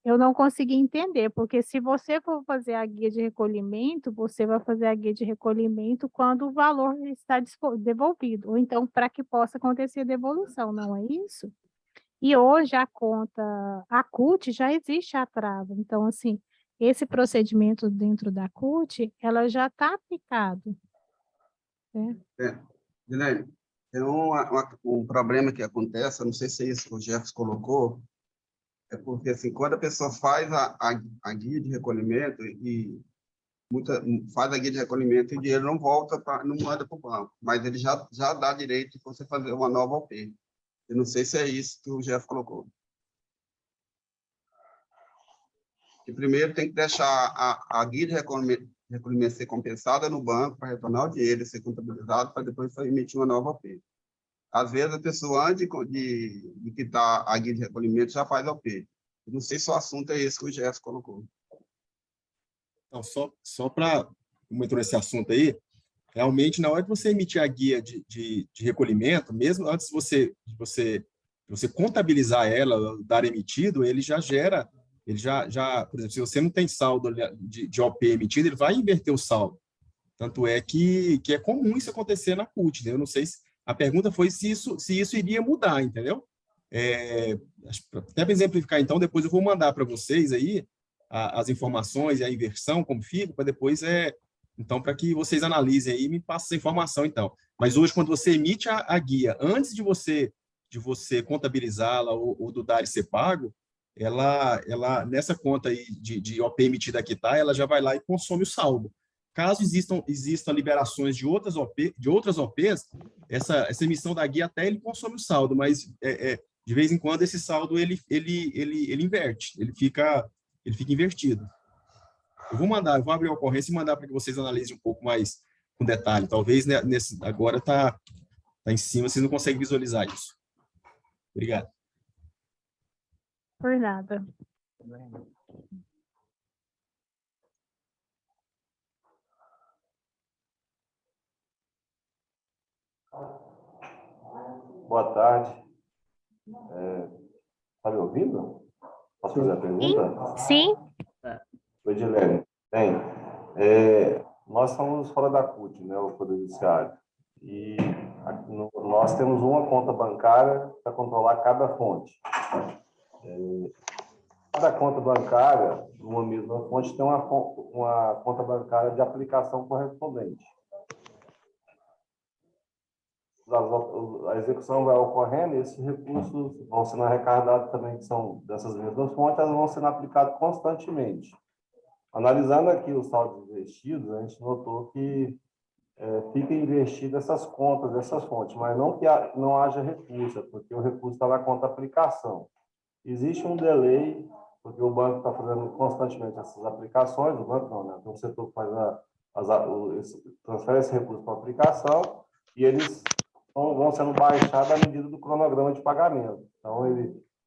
eu não consegui entender, porque se você for fazer a guia de recolhimento, você vai fazer a guia de recolhimento quando o valor está devolvido, ou então para que possa acontecer a devolução, não é isso? E hoje a CUT já existe a trava, então assim, esse procedimento dentro da CUT, ela já está aplicado. Né? Guilherme, tem um problema que acontece, eu não sei se é isso que o Jefferson colocou, é porque, assim, quando a pessoa faz a guia de recolhimento faz a guia de recolhimento e o dinheiro não volta, não manda para o banco, mas ele já dá direito de você fazer uma nova OP. Eu não sei se é isso que o Jeff colocou. E primeiro tem que deixar a guia de recolhimento ser compensada no banco para retornar o dinheiro, ser contabilizado, para depois emitir uma nova OP. Às vezes, a pessoa, antes de quitar a guia de recolhimento, já faz a OP. Eu não sei se o assunto é esse que o Gerson colocou. Então, só para entrar nesse assunto aí, realmente, na hora de você emitir a guia de recolhimento, mesmo antes de você contabilizar ela, dar emitido, ele já gera, por exemplo, se você não tem saldo de OP emitido, ele vai inverter o saldo. Tanto é que é comum isso acontecer na CUT, né? Eu não sei se a pergunta foi se isso iria mudar, entendeu? Até para exemplificar, então, depois eu vou mandar para vocês aí as informações e a inversão, como fica, para depois então, para que vocês analisem aí e me passem essa informação, então. Mas hoje, quando você emite a guia, antes de você contabilizá-la ou do DARI ser pago, ela nessa conta aí de OP emitida aqui, tá? Ela já vai lá e consome o saldo. Caso existam liberações de outras OPs, essa emissão da guia até ele consome o saldo, mas de vez em quando esse saldo ele inverte, ele fica invertido. Eu vou abrir a ocorrência e mandar para que vocês analisem um pouco mais com detalhe. Talvez agora está em cima, vocês não conseguem visualizar isso. Obrigado. Por nada. Boa tarde. Está me ouvindo? Posso fazer a pergunta? Sim. Oi, Edilene. Bem, nós estamos fora da CUT, né, o Poder Judiciário, e nós temos uma conta bancária para controlar cada fonte. Cada conta bancária, numa mesma fonte, tem uma conta bancária de aplicação correspondente. A execução vai ocorrendo e esses recursos vão sendo arrecadados também, que são dessas mesmas fontes, elas vão sendo aplicados constantemente. Analisando aqui os saldos investidos, a gente notou que fica investido essas contas, dessas fontes, mas não que não haja recurso, porque o recurso está na conta aplicação. Existe um delay, porque o banco está fazendo constantemente essas aplicações, o banco não, né? Tem um setor que faz transfere esse recurso para a aplicação e eles vão sendo baixados à medida do cronograma de pagamento. Então,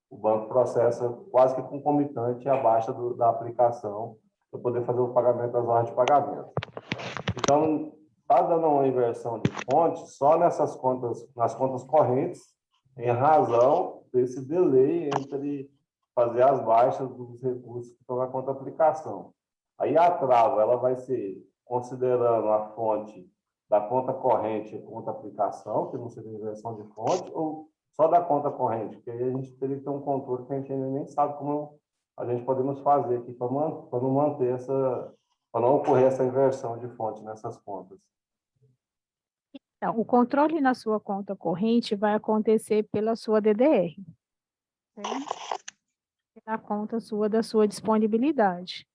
o banco processa quase que concomitante a baixa da aplicação para poder fazer o pagamento das ordens de pagamento. Então, está dando uma inversão de fonte só nas contas correntes, em razão desse delay entre fazer as baixas dos recursos que estão na conta aplicação. Aí a trava ela vai ser considerando a fonte da conta corrente e conta aplicação, que não seria inversão de fonte, ou só da conta corrente, porque aí a gente teria que ter um controle que a gente ainda nem sabe como a gente podemos fazer aqui para não manter para não ocorrer essa inversão de fonte nessas contas. Então, o controle na sua conta corrente vai acontecer pela sua DDR, certo? Pela conta da sua disponibilidade.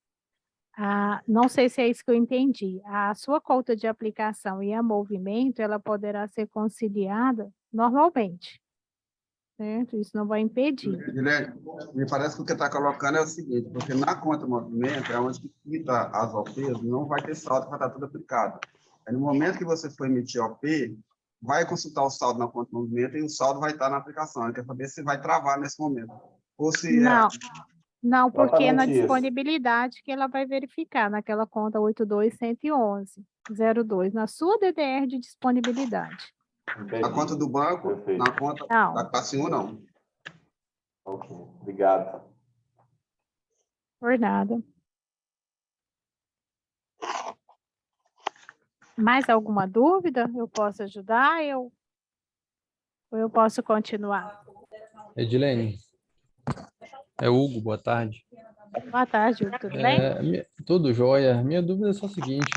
Não sei se é isso que eu entendi. A sua conta de aplicação e a movimento, ela poderá ser conciliada normalmente, certo? Isso não vai impedir. Guilherme, me parece que o que está colocando é o seguinte, porque na conta movimento é onde que quita as OPs, não vai ter saldo, vai estar tudo aplicado. Aí, no momento que você for emitir OP, vai consultar o saldo na conta movimento e o saldo vai estar na aplicação. Ele quer saber se vai travar nesse momento. Ou se Não, não, porque é na Exatamente isso. disponibilidade que ela vai verificar, naquela conta 82.111.02, na sua DDR de disponibilidade. Entendi. a conta do banco, Perfeito. na conta Não. da PASSIM não. Ok, obrigado. Por nada. Mais alguma dúvida? Eu posso ajudar? Ou eu posso continuar? Edilene, é Hugo, boa tarde. Boa tarde, Hugo, tudo bem? Tudo jóia. Minha dúvida é só a seguinte,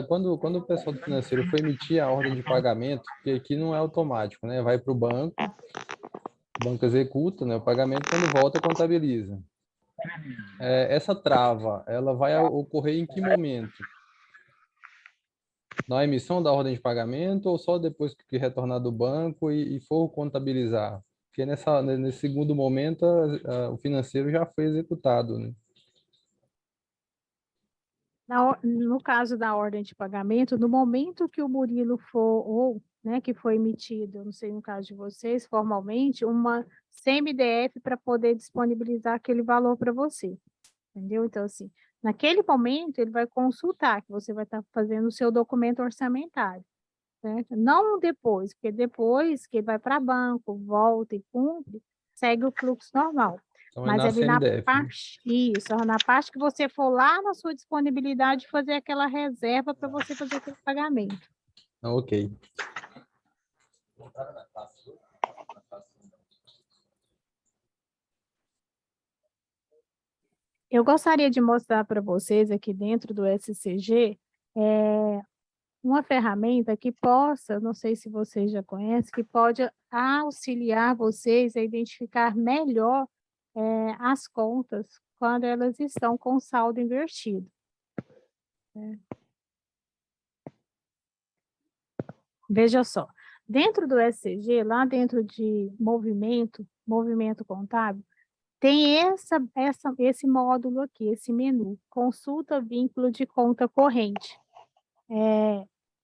quando o pessoal do financeiro foi emitir a ordem de pagamento, que aqui não é automático, né? Vai para o banco executa, né, o pagamento, quando volta contabiliza. Essa trava, ela vai ocorrer em que momento? Na emissão da ordem de pagamento ou só depois que retornar do banco e for contabilizar? Porque nesse segundo momento o financeiro já foi executado, né? No caso da ordem de pagamento, no momento que o Murilo for, ou, né, que foi emitido, eu não sei no caso de vocês, formalmente, uma CMDF para poder disponibilizar aquele valor para você, entendeu? Então, assim, naquele momento, ele vai consultar, que você vai estar fazendo o seu documento orçamentário, certo? Não depois, porque depois que vai para banco, volta e cumpre, segue o fluxo normal. Então Mas na ali na CMDF, né? parte, isso, na parte que você for lá na sua disponibilidade, fazer aquela reserva para você fazer aquele pagamento. Ok. Eu gostaria de mostrar para vocês aqui dentro do SCG uma ferramenta que possa, não sei se vocês já conhecem, que pode auxiliar vocês a identificar melhor as contas quando elas estão com saldo invertido. Veja só, dentro do SCG, lá dentro de movimento contábil, tem esse módulo aqui, esse menu, consulta vínculo de conta corrente.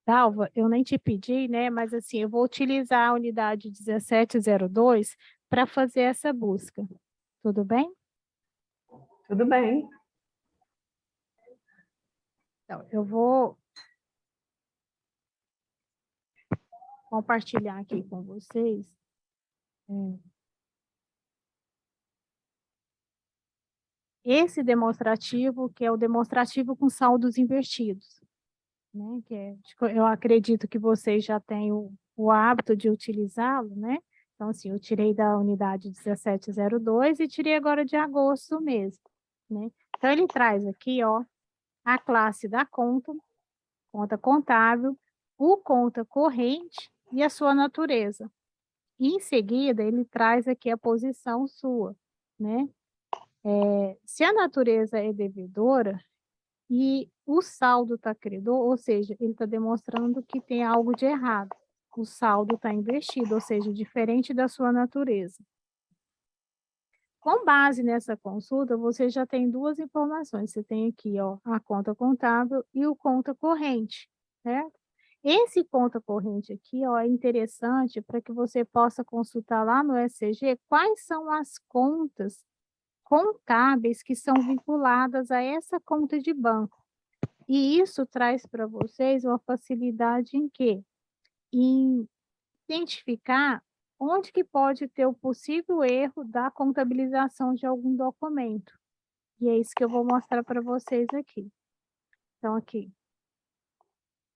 Dalva, eu nem te pedi, né, mas assim, eu vou utilizar a unidade 1702 para fazer essa busca. Tudo bem? Tudo bem. Então, eu vou compartilhar aqui com vocês. Esse demonstrativo, que é o demonstrativo com saldos invertidos, né? Eu acredito que vocês já têm o hábito de utilizá-lo, né? Então, assim, eu tirei da unidade 1702 e tirei agora de agosto mesmo, né? Então, ele traz aqui, ó, a classe da conta contábil, o conta corrente e a sua natureza. E, em seguida, ele traz aqui a posição sua, né? Se a natureza é devedora e o saldo está credor, ou seja, ele está demonstrando que tem algo de errado. O saldo está invertido, ou seja, diferente da sua natureza. Com base nessa consulta, você já tem duas informações. Você tem aqui, ó, a conta contábil e o conta corrente, certo? Esse conta corrente aqui, ó, é interessante para que você possa consultar lá no SCG quais são as contas contábeis que são vinculadas a essa conta de banco. E isso traz para vocês uma facilidade em quê? Em identificar onde que pode ter o possível erro da contabilização de algum documento. E é isso que eu vou mostrar para vocês aqui. Então, aqui,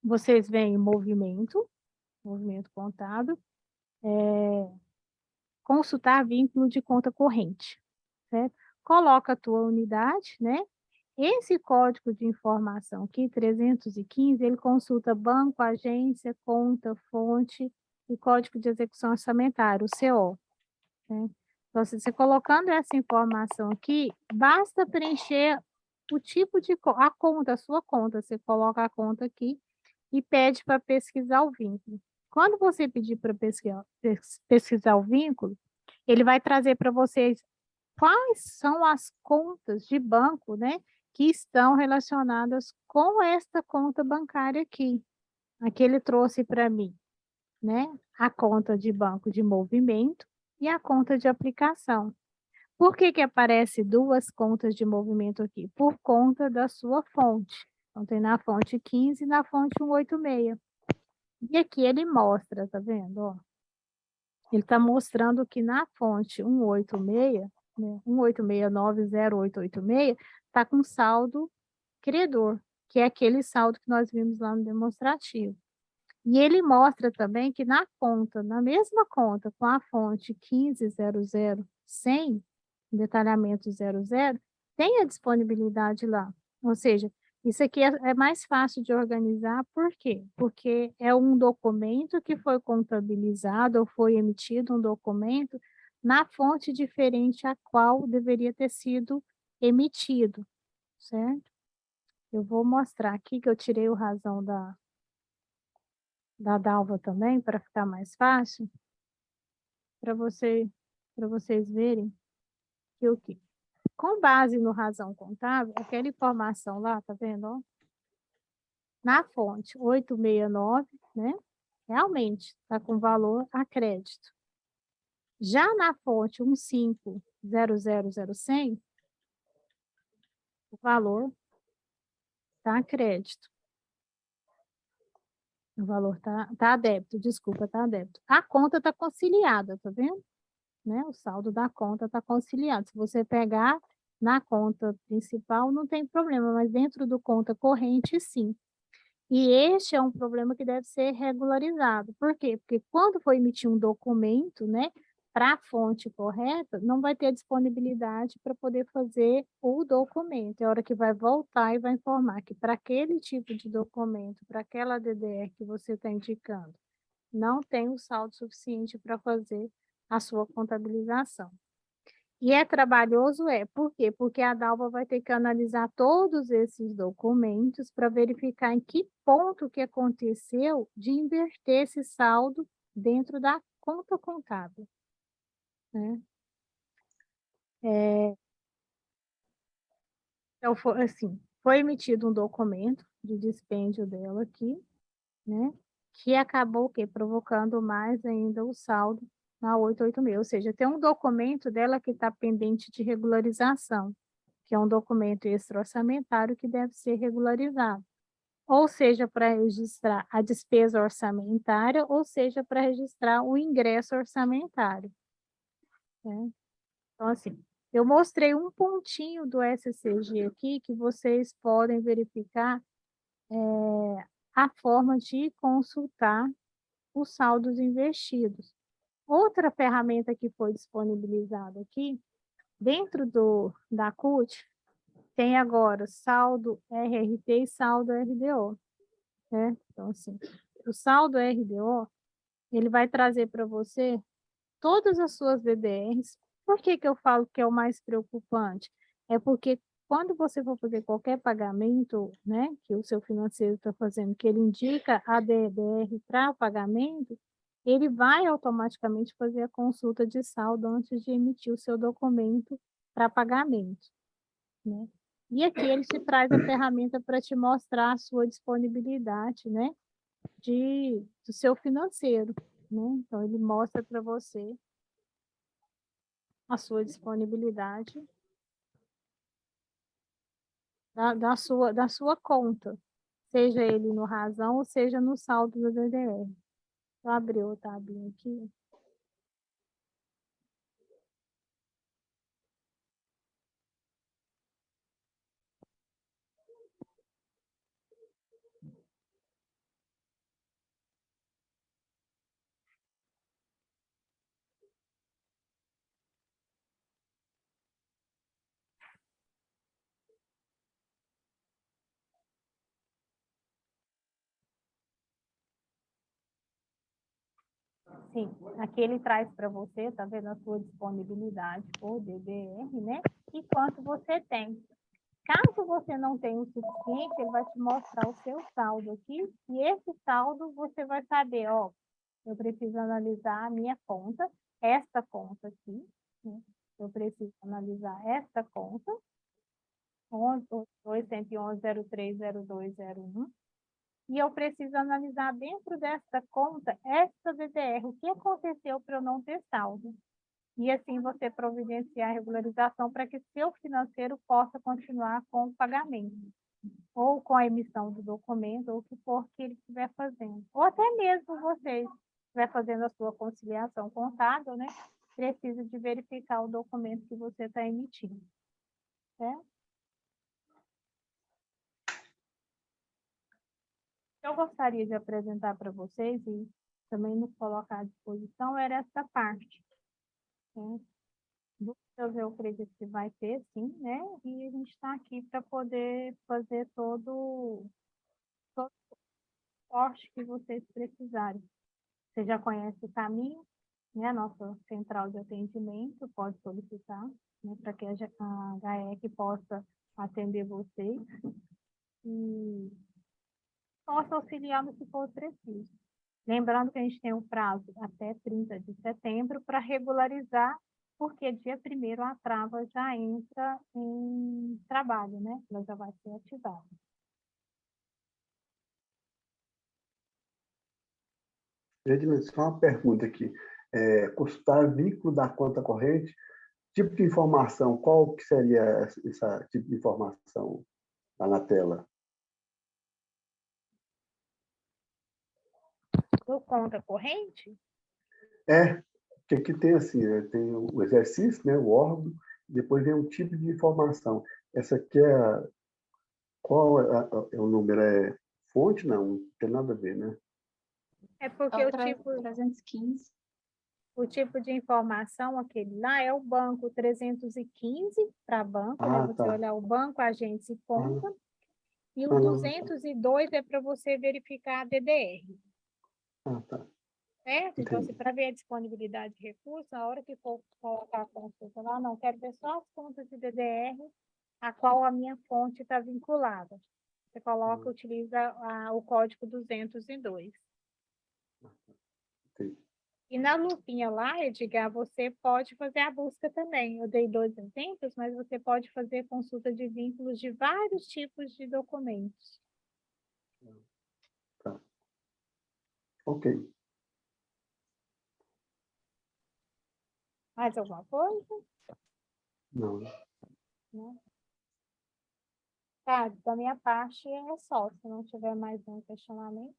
vocês veem movimento contábil, consultar vínculo de conta corrente, certo? Coloca a tua unidade, né? Esse código de informação aqui, 315, ele consulta banco, agência, conta, fonte e código de execução orçamentária, o CO. Né? Então, se você colocando essa informação aqui, basta preencher o tipo de a conta, a sua conta. Você coloca a conta aqui e pede para pesquisar o vínculo. Quando você pedir para pesquisar o vínculo, Ele vai trazer para vocês quais são as contas de banco, né, que estão relacionadas com esta conta bancária aqui. Aqui ele trouxe para mim, né, a conta de banco de movimento e a conta de aplicação. Por que que aparece duas contas de movimento aqui? Por conta da sua fonte. Então, tem na fonte 15 e na fonte 186. E aqui ele mostra, tá vendo? Ó, ele está mostrando que na fonte 186, né, 186908886, está com saldo credor, que é aquele saldo que nós vimos lá no demonstrativo. E ele mostra também que na conta, na mesma conta, com a fonte 1500-100, detalhamento 00, tem a disponibilidade lá. Ou seja, isso aqui é mais fácil de organizar, por quê? Porque é um documento que foi contabilizado ou foi emitido um documento na fonte diferente a qual deveria ter sido emitido, certo? Eu vou mostrar aqui que eu tirei o razão da Dalva também, para ficar mais fácil, para vocês verem que o que com base no razão contábil, aquela informação lá, tá vendo, ó? Na fonte 869, né? Realmente está com valor a crédito. Já na fonte 15000100, o valor está a crédito. O valor tá a débito, desculpa, tá a débito. A conta está conciliada, tá vendo? Né? O saldo da conta está conciliado. Se você pegar na conta principal, não tem problema, mas dentro do conta corrente, sim. E este é um problema que deve ser regularizado. Por quê? Porque quando for emitir um documento, né, para a fonte correta, não vai ter disponibilidade para poder fazer o documento. É a hora que vai voltar e vai informar que para aquele tipo de documento, para aquela DDR que você está indicando, não tem o saldo suficiente para fazer a sua contabilização. E é trabalhoso, por quê? Porque a Dalva vai ter que analisar todos esses documentos para verificar em que ponto que aconteceu de inverter esse saldo dentro da conta contábil, né? Então, foi emitido um documento de dispêndio dela aqui, né? Que acabou o quê? Provocando mais ainda o saldo na 886, ou seja, tem um documento dela que está pendente de regularização, que é um documento extra-orçamentário que deve ser regularizado, ou seja, para registrar a despesa orçamentária, ou seja, para registrar o ingresso orçamentário, né? Então, assim, eu mostrei um pontinho do SCG aqui, que vocês podem verificar a forma de consultar os saldos investidos. Outra ferramenta que foi disponibilizada aqui, dentro da CUT, tem agora saldo RRT e saldo RDO, né? Então, assim, o saldo RDO, ele vai trazer para você todas as suas DDRs. Por que que eu falo que é o mais preocupante? É porque quando você for fazer qualquer pagamento, né, que o seu financeiro está fazendo, que ele indica a DDR para pagamento, ele vai automaticamente fazer a consulta de saldo antes de emitir o seu documento para pagamento, né? E aqui ele te traz a ferramenta para te mostrar a sua disponibilidade, né, do seu financeiro, né? Então, ele mostra para você a sua disponibilidade da sua conta, seja ele no razão ou seja no saldo do DDR. Vou abrir o tabinho aqui. Sim, aqui ele traz para você, tá vendo a sua disponibilidade por DDR, né? E quanto você tem. Caso você não tenha o suficiente, ele vai te mostrar o seu saldo aqui, e esse saldo você vai saber, ó, eu preciso analisar a minha conta, esta conta aqui, né? Eu preciso analisar esta conta, 211.030201, e eu preciso analisar dentro desta conta, esta DDR, o que aconteceu para eu não ter saldo. E assim você providenciar a regularização para que seu financeiro possa continuar com o pagamento, ou com a emissão do documento, ou o que for que ele estiver fazendo. Ou até mesmo você estiver fazendo a sua conciliação contábil, né? Precisa de verificar o documento que você está emitindo. Certo? Eu gostaria de apresentar para vocês e também nos colocar à disposição era essa parte. Né? Dúvidas eu acredito que vai ter, sim, né? E a gente está aqui para poder fazer todo o suporte que vocês precisarem. Você já conhece o caminho, né? A nossa central de atendimento pode solicitar, né? Para que a GAEC possa atender vocês e possa auxiliar no que for preciso. Lembrando que a gente tem um prazo até 30 de setembro para regularizar, porque dia 1º a trava já entra em trabalho, né? Ela já vai ser ativada. Edilene, só uma pergunta aqui. Consultar vínculo da conta corrente, tipo de informação, qual que seria esse tipo de informação lá na tela? Do conta corrente? Que aqui tem assim, tem o exercício, né, o órgão, depois vem um tipo de informação. Essa aqui qual é o número? É fonte? Não tem nada a ver, né? É porque o tipo 315. O tipo de informação, aquele lá, é o banco 315 para banco, né? Você Tá. olhar o banco, agentes e conta. E o 202 é para você verificar a DDR. Tá. Certo? Então, para ver a disponibilidade de recursos, na hora que for colocar a consulta lá, não quero ver só as contas de DDR, a qual a minha fonte está vinculada. Você coloca, utiliza o código 202. Sim. E na lupinha lá, Edgar, você pode fazer a busca também. Eu dei 2 exemplos, mas você pode fazer consulta de vínculos de vários tipos de documentos. Tá. Ok. Mais alguma coisa? Não. Não. Tá, da minha parte é só. Se não tiver mais nenhum questionamento.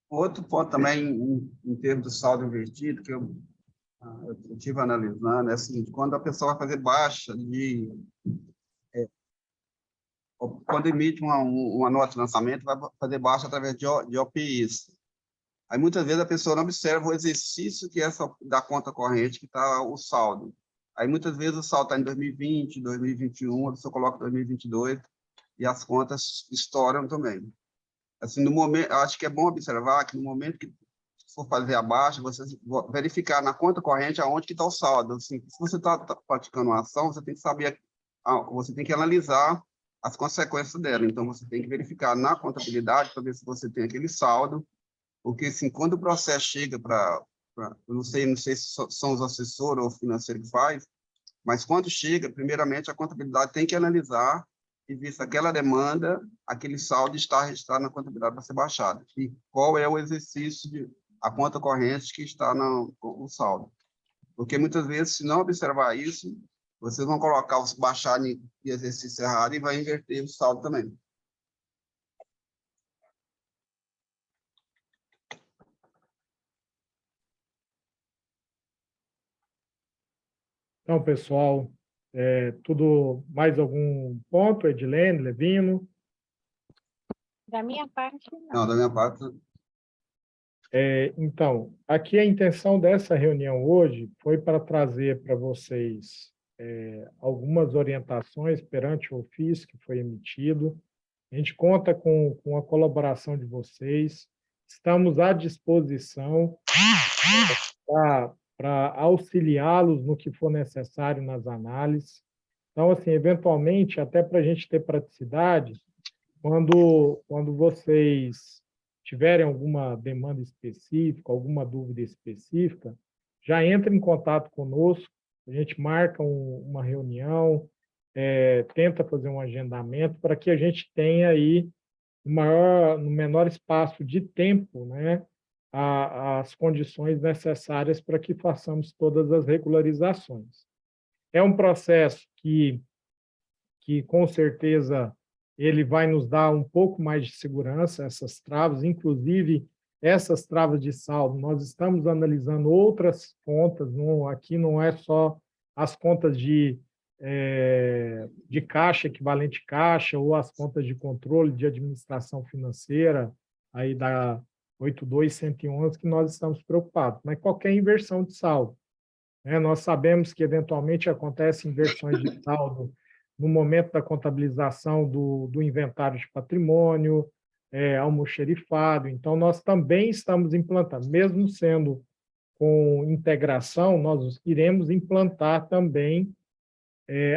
Outro ponto também, em termos de saldo invertido, que eu estive analisando, é assim, quando a pessoa vai fazer baixa quando emite uma nota de lançamento, vai fazer baixa através de OPIs. Aí, muitas vezes, a pessoa não observa o exercício que é da conta corrente, que está o saldo. Aí, muitas vezes, o saldo está em 2020, 2021, a pessoa coloca 2022, e as contas estouram também. Assim, no momento, acho que é bom observar que no momento que for fazer a baixa, você verificar na conta corrente aonde que está o saldo. Assim, se você está praticando uma ação, você tem que saber, você tem que analisar as consequências dela. Então, você tem que verificar na contabilidade para ver se você tem aquele saldo, porque assim, quando o processo chega não sei se são os assessores ou o financeiro que faz, mas quando chega, primeiramente, a contabilidade tem que analisar e ver se aquela demanda, aquele saldo está registrado na contabilidade para ser baixado. E qual é o exercício a conta corrente que está no saldo. Porque muitas vezes, se não observar isso, vocês vão colocar baixar em exercício errado e vai inverter o saldo também. Então, pessoal, tudo mais algum ponto, Edilene, Levino? Da minha parte, não. Não, da minha parte, Então, aqui a intenção dessa reunião hoje foi para trazer para vocês algumas orientações perante o ofício que foi emitido. A gente conta com a colaboração de vocês, estamos à disposição para auxiliá-los no que for necessário nas análises. Então, assim, eventualmente, até para a gente ter praticidade, quando vocês tiverem alguma demanda específica, alguma dúvida específica, já entre em contato conosco, a gente marca uma reunião, tenta fazer um agendamento para que a gente tenha aí no menor espaço de tempo, né, as condições necessárias para que façamos todas as regularizações. É um processo que com certeza ele vai nos dar um pouco mais de segurança, essas travas, inclusive essas travas de saldo. Nós estamos analisando outras contas, aqui não é só as contas de caixa, equivalente caixa, ou as contas de controle de administração financeira, aí da 82111, que nós estamos preocupados, mas qualquer inversão de saldo. Nós sabemos que, eventualmente, acontecem inversões de saldo no momento da contabilização do inventário de patrimônio, almoxerifado. Então, nós também estamos implantando, mesmo sendo com integração, nós iremos implantar também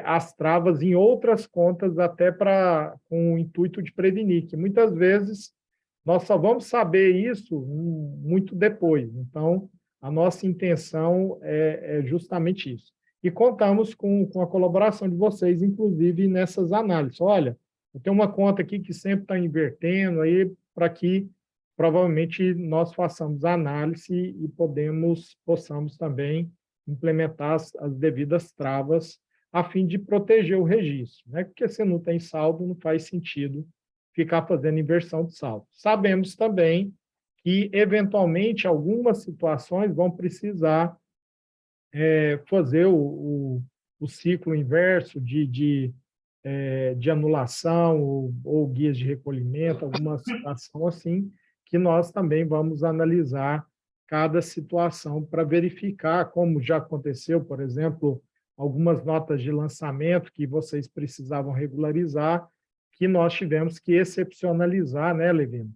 as travas em outras contas, até com o intuito de prevenir, que muitas vezes nós só vamos saber isso muito depois. Então, a nossa intenção é justamente isso. E contamos com a colaboração de vocês, inclusive, nessas análises. Olha, eu tenho uma conta aqui que sempre está invertendo, aí para que provavelmente nós façamos a análise e possamos também implementar as devidas travas a fim de proteger o registro, né? Porque se não tem saldo, não faz sentido ficar fazendo inversão de saldo. Sabemos também que, eventualmente, algumas situações vão precisar fazer o ciclo inverso de anulação ou guias de recolhimento, alguma situação assim, que nós também vamos analisar cada situação para verificar, como já aconteceu, por exemplo, algumas notas de lançamento que vocês precisavam regularizar, que nós tivemos que excepcionalizar, né, Levino?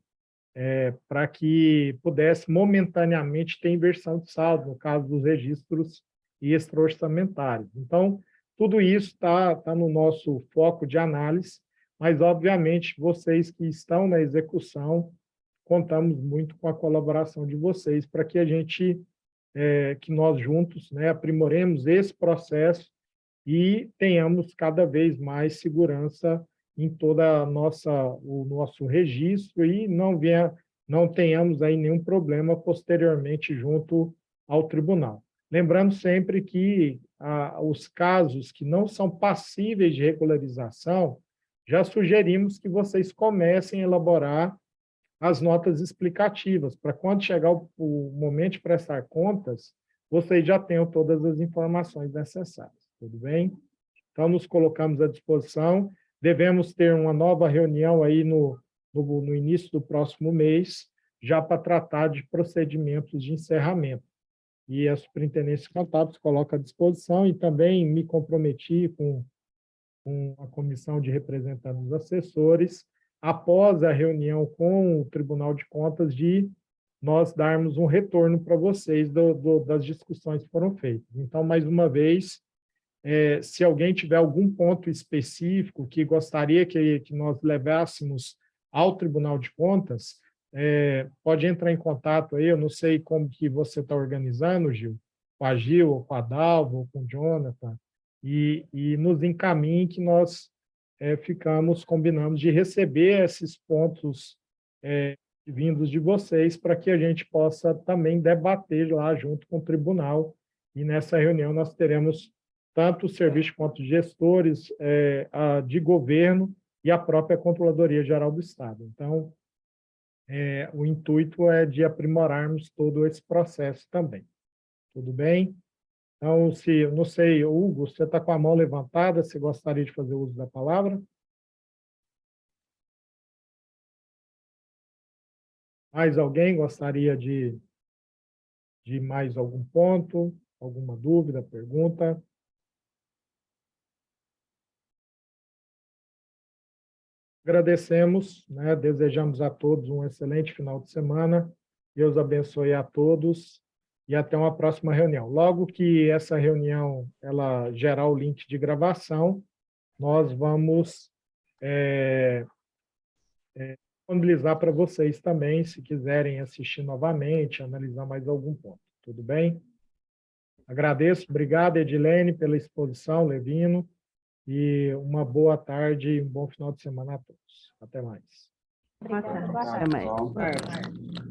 Para que pudesse momentaneamente ter inversão de saldo, no caso dos registros extra-orçamentários. Então, tudo isso está no nosso foco de análise, mas, obviamente, vocês que estão na execução, contamos muito com a colaboração de vocês para que que nós juntos, né, aprimoremos esse processo e tenhamos cada vez mais segurança em toda o nosso registro e não tenhamos aí nenhum problema posteriormente junto ao tribunal. Lembrando sempre que os casos que não são passíveis de regularização, já sugerimos que vocês comecem a elaborar as notas explicativas, para quando chegar o momento de prestar contas, vocês já tenham todas as informações necessárias, tudo bem? Então, nos colocamos à disposição, devemos ter uma nova reunião aí no início do próximo mês, já para tratar de procedimentos de encerramento. E a Superintendência Contábil se coloca à disposição e também me comprometi com a comissão de representantes dos assessores, após a reunião com o Tribunal de Contas, de nós darmos um retorno para vocês das discussões que foram feitas. Então, mais uma vez, se alguém tiver algum ponto específico que gostaria que nós levássemos ao Tribunal de Contas, pode entrar em contato aí, eu não sei como que você está organizando, Gil, com a Gil, ou com a Dalva, ou com o Jonathan, e nos encaminhe que nós combinamos de receber esses pontos vindos de vocês para que a gente possa também debater lá junto com o tribunal, e nessa reunião nós teremos tanto o serviço quanto gestores de governo e a própria Controladoria Geral do Estado. Então, o intuito é de aprimorarmos todo esse processo também. Tudo bem? Então, não sei, Hugo, você está com a mão levantada, você gostaria de fazer uso da palavra? Mais alguém gostaria de mais algum ponto, alguma dúvida, pergunta? Agradecemos, né? Desejamos a todos um excelente final de semana. Deus abençoe a todos e até uma próxima reunião. Logo que essa reunião ela gerar o link de gravação, nós vamos disponibilizar para vocês também, se quiserem assistir novamente, analisar mais algum ponto. Tudo bem? Agradeço. Obrigado, Edilene, pela exposição, Levino, e uma boa tarde e um bom final de semana a todos. Até mais. Boa tarde. Boa Até mais. Então,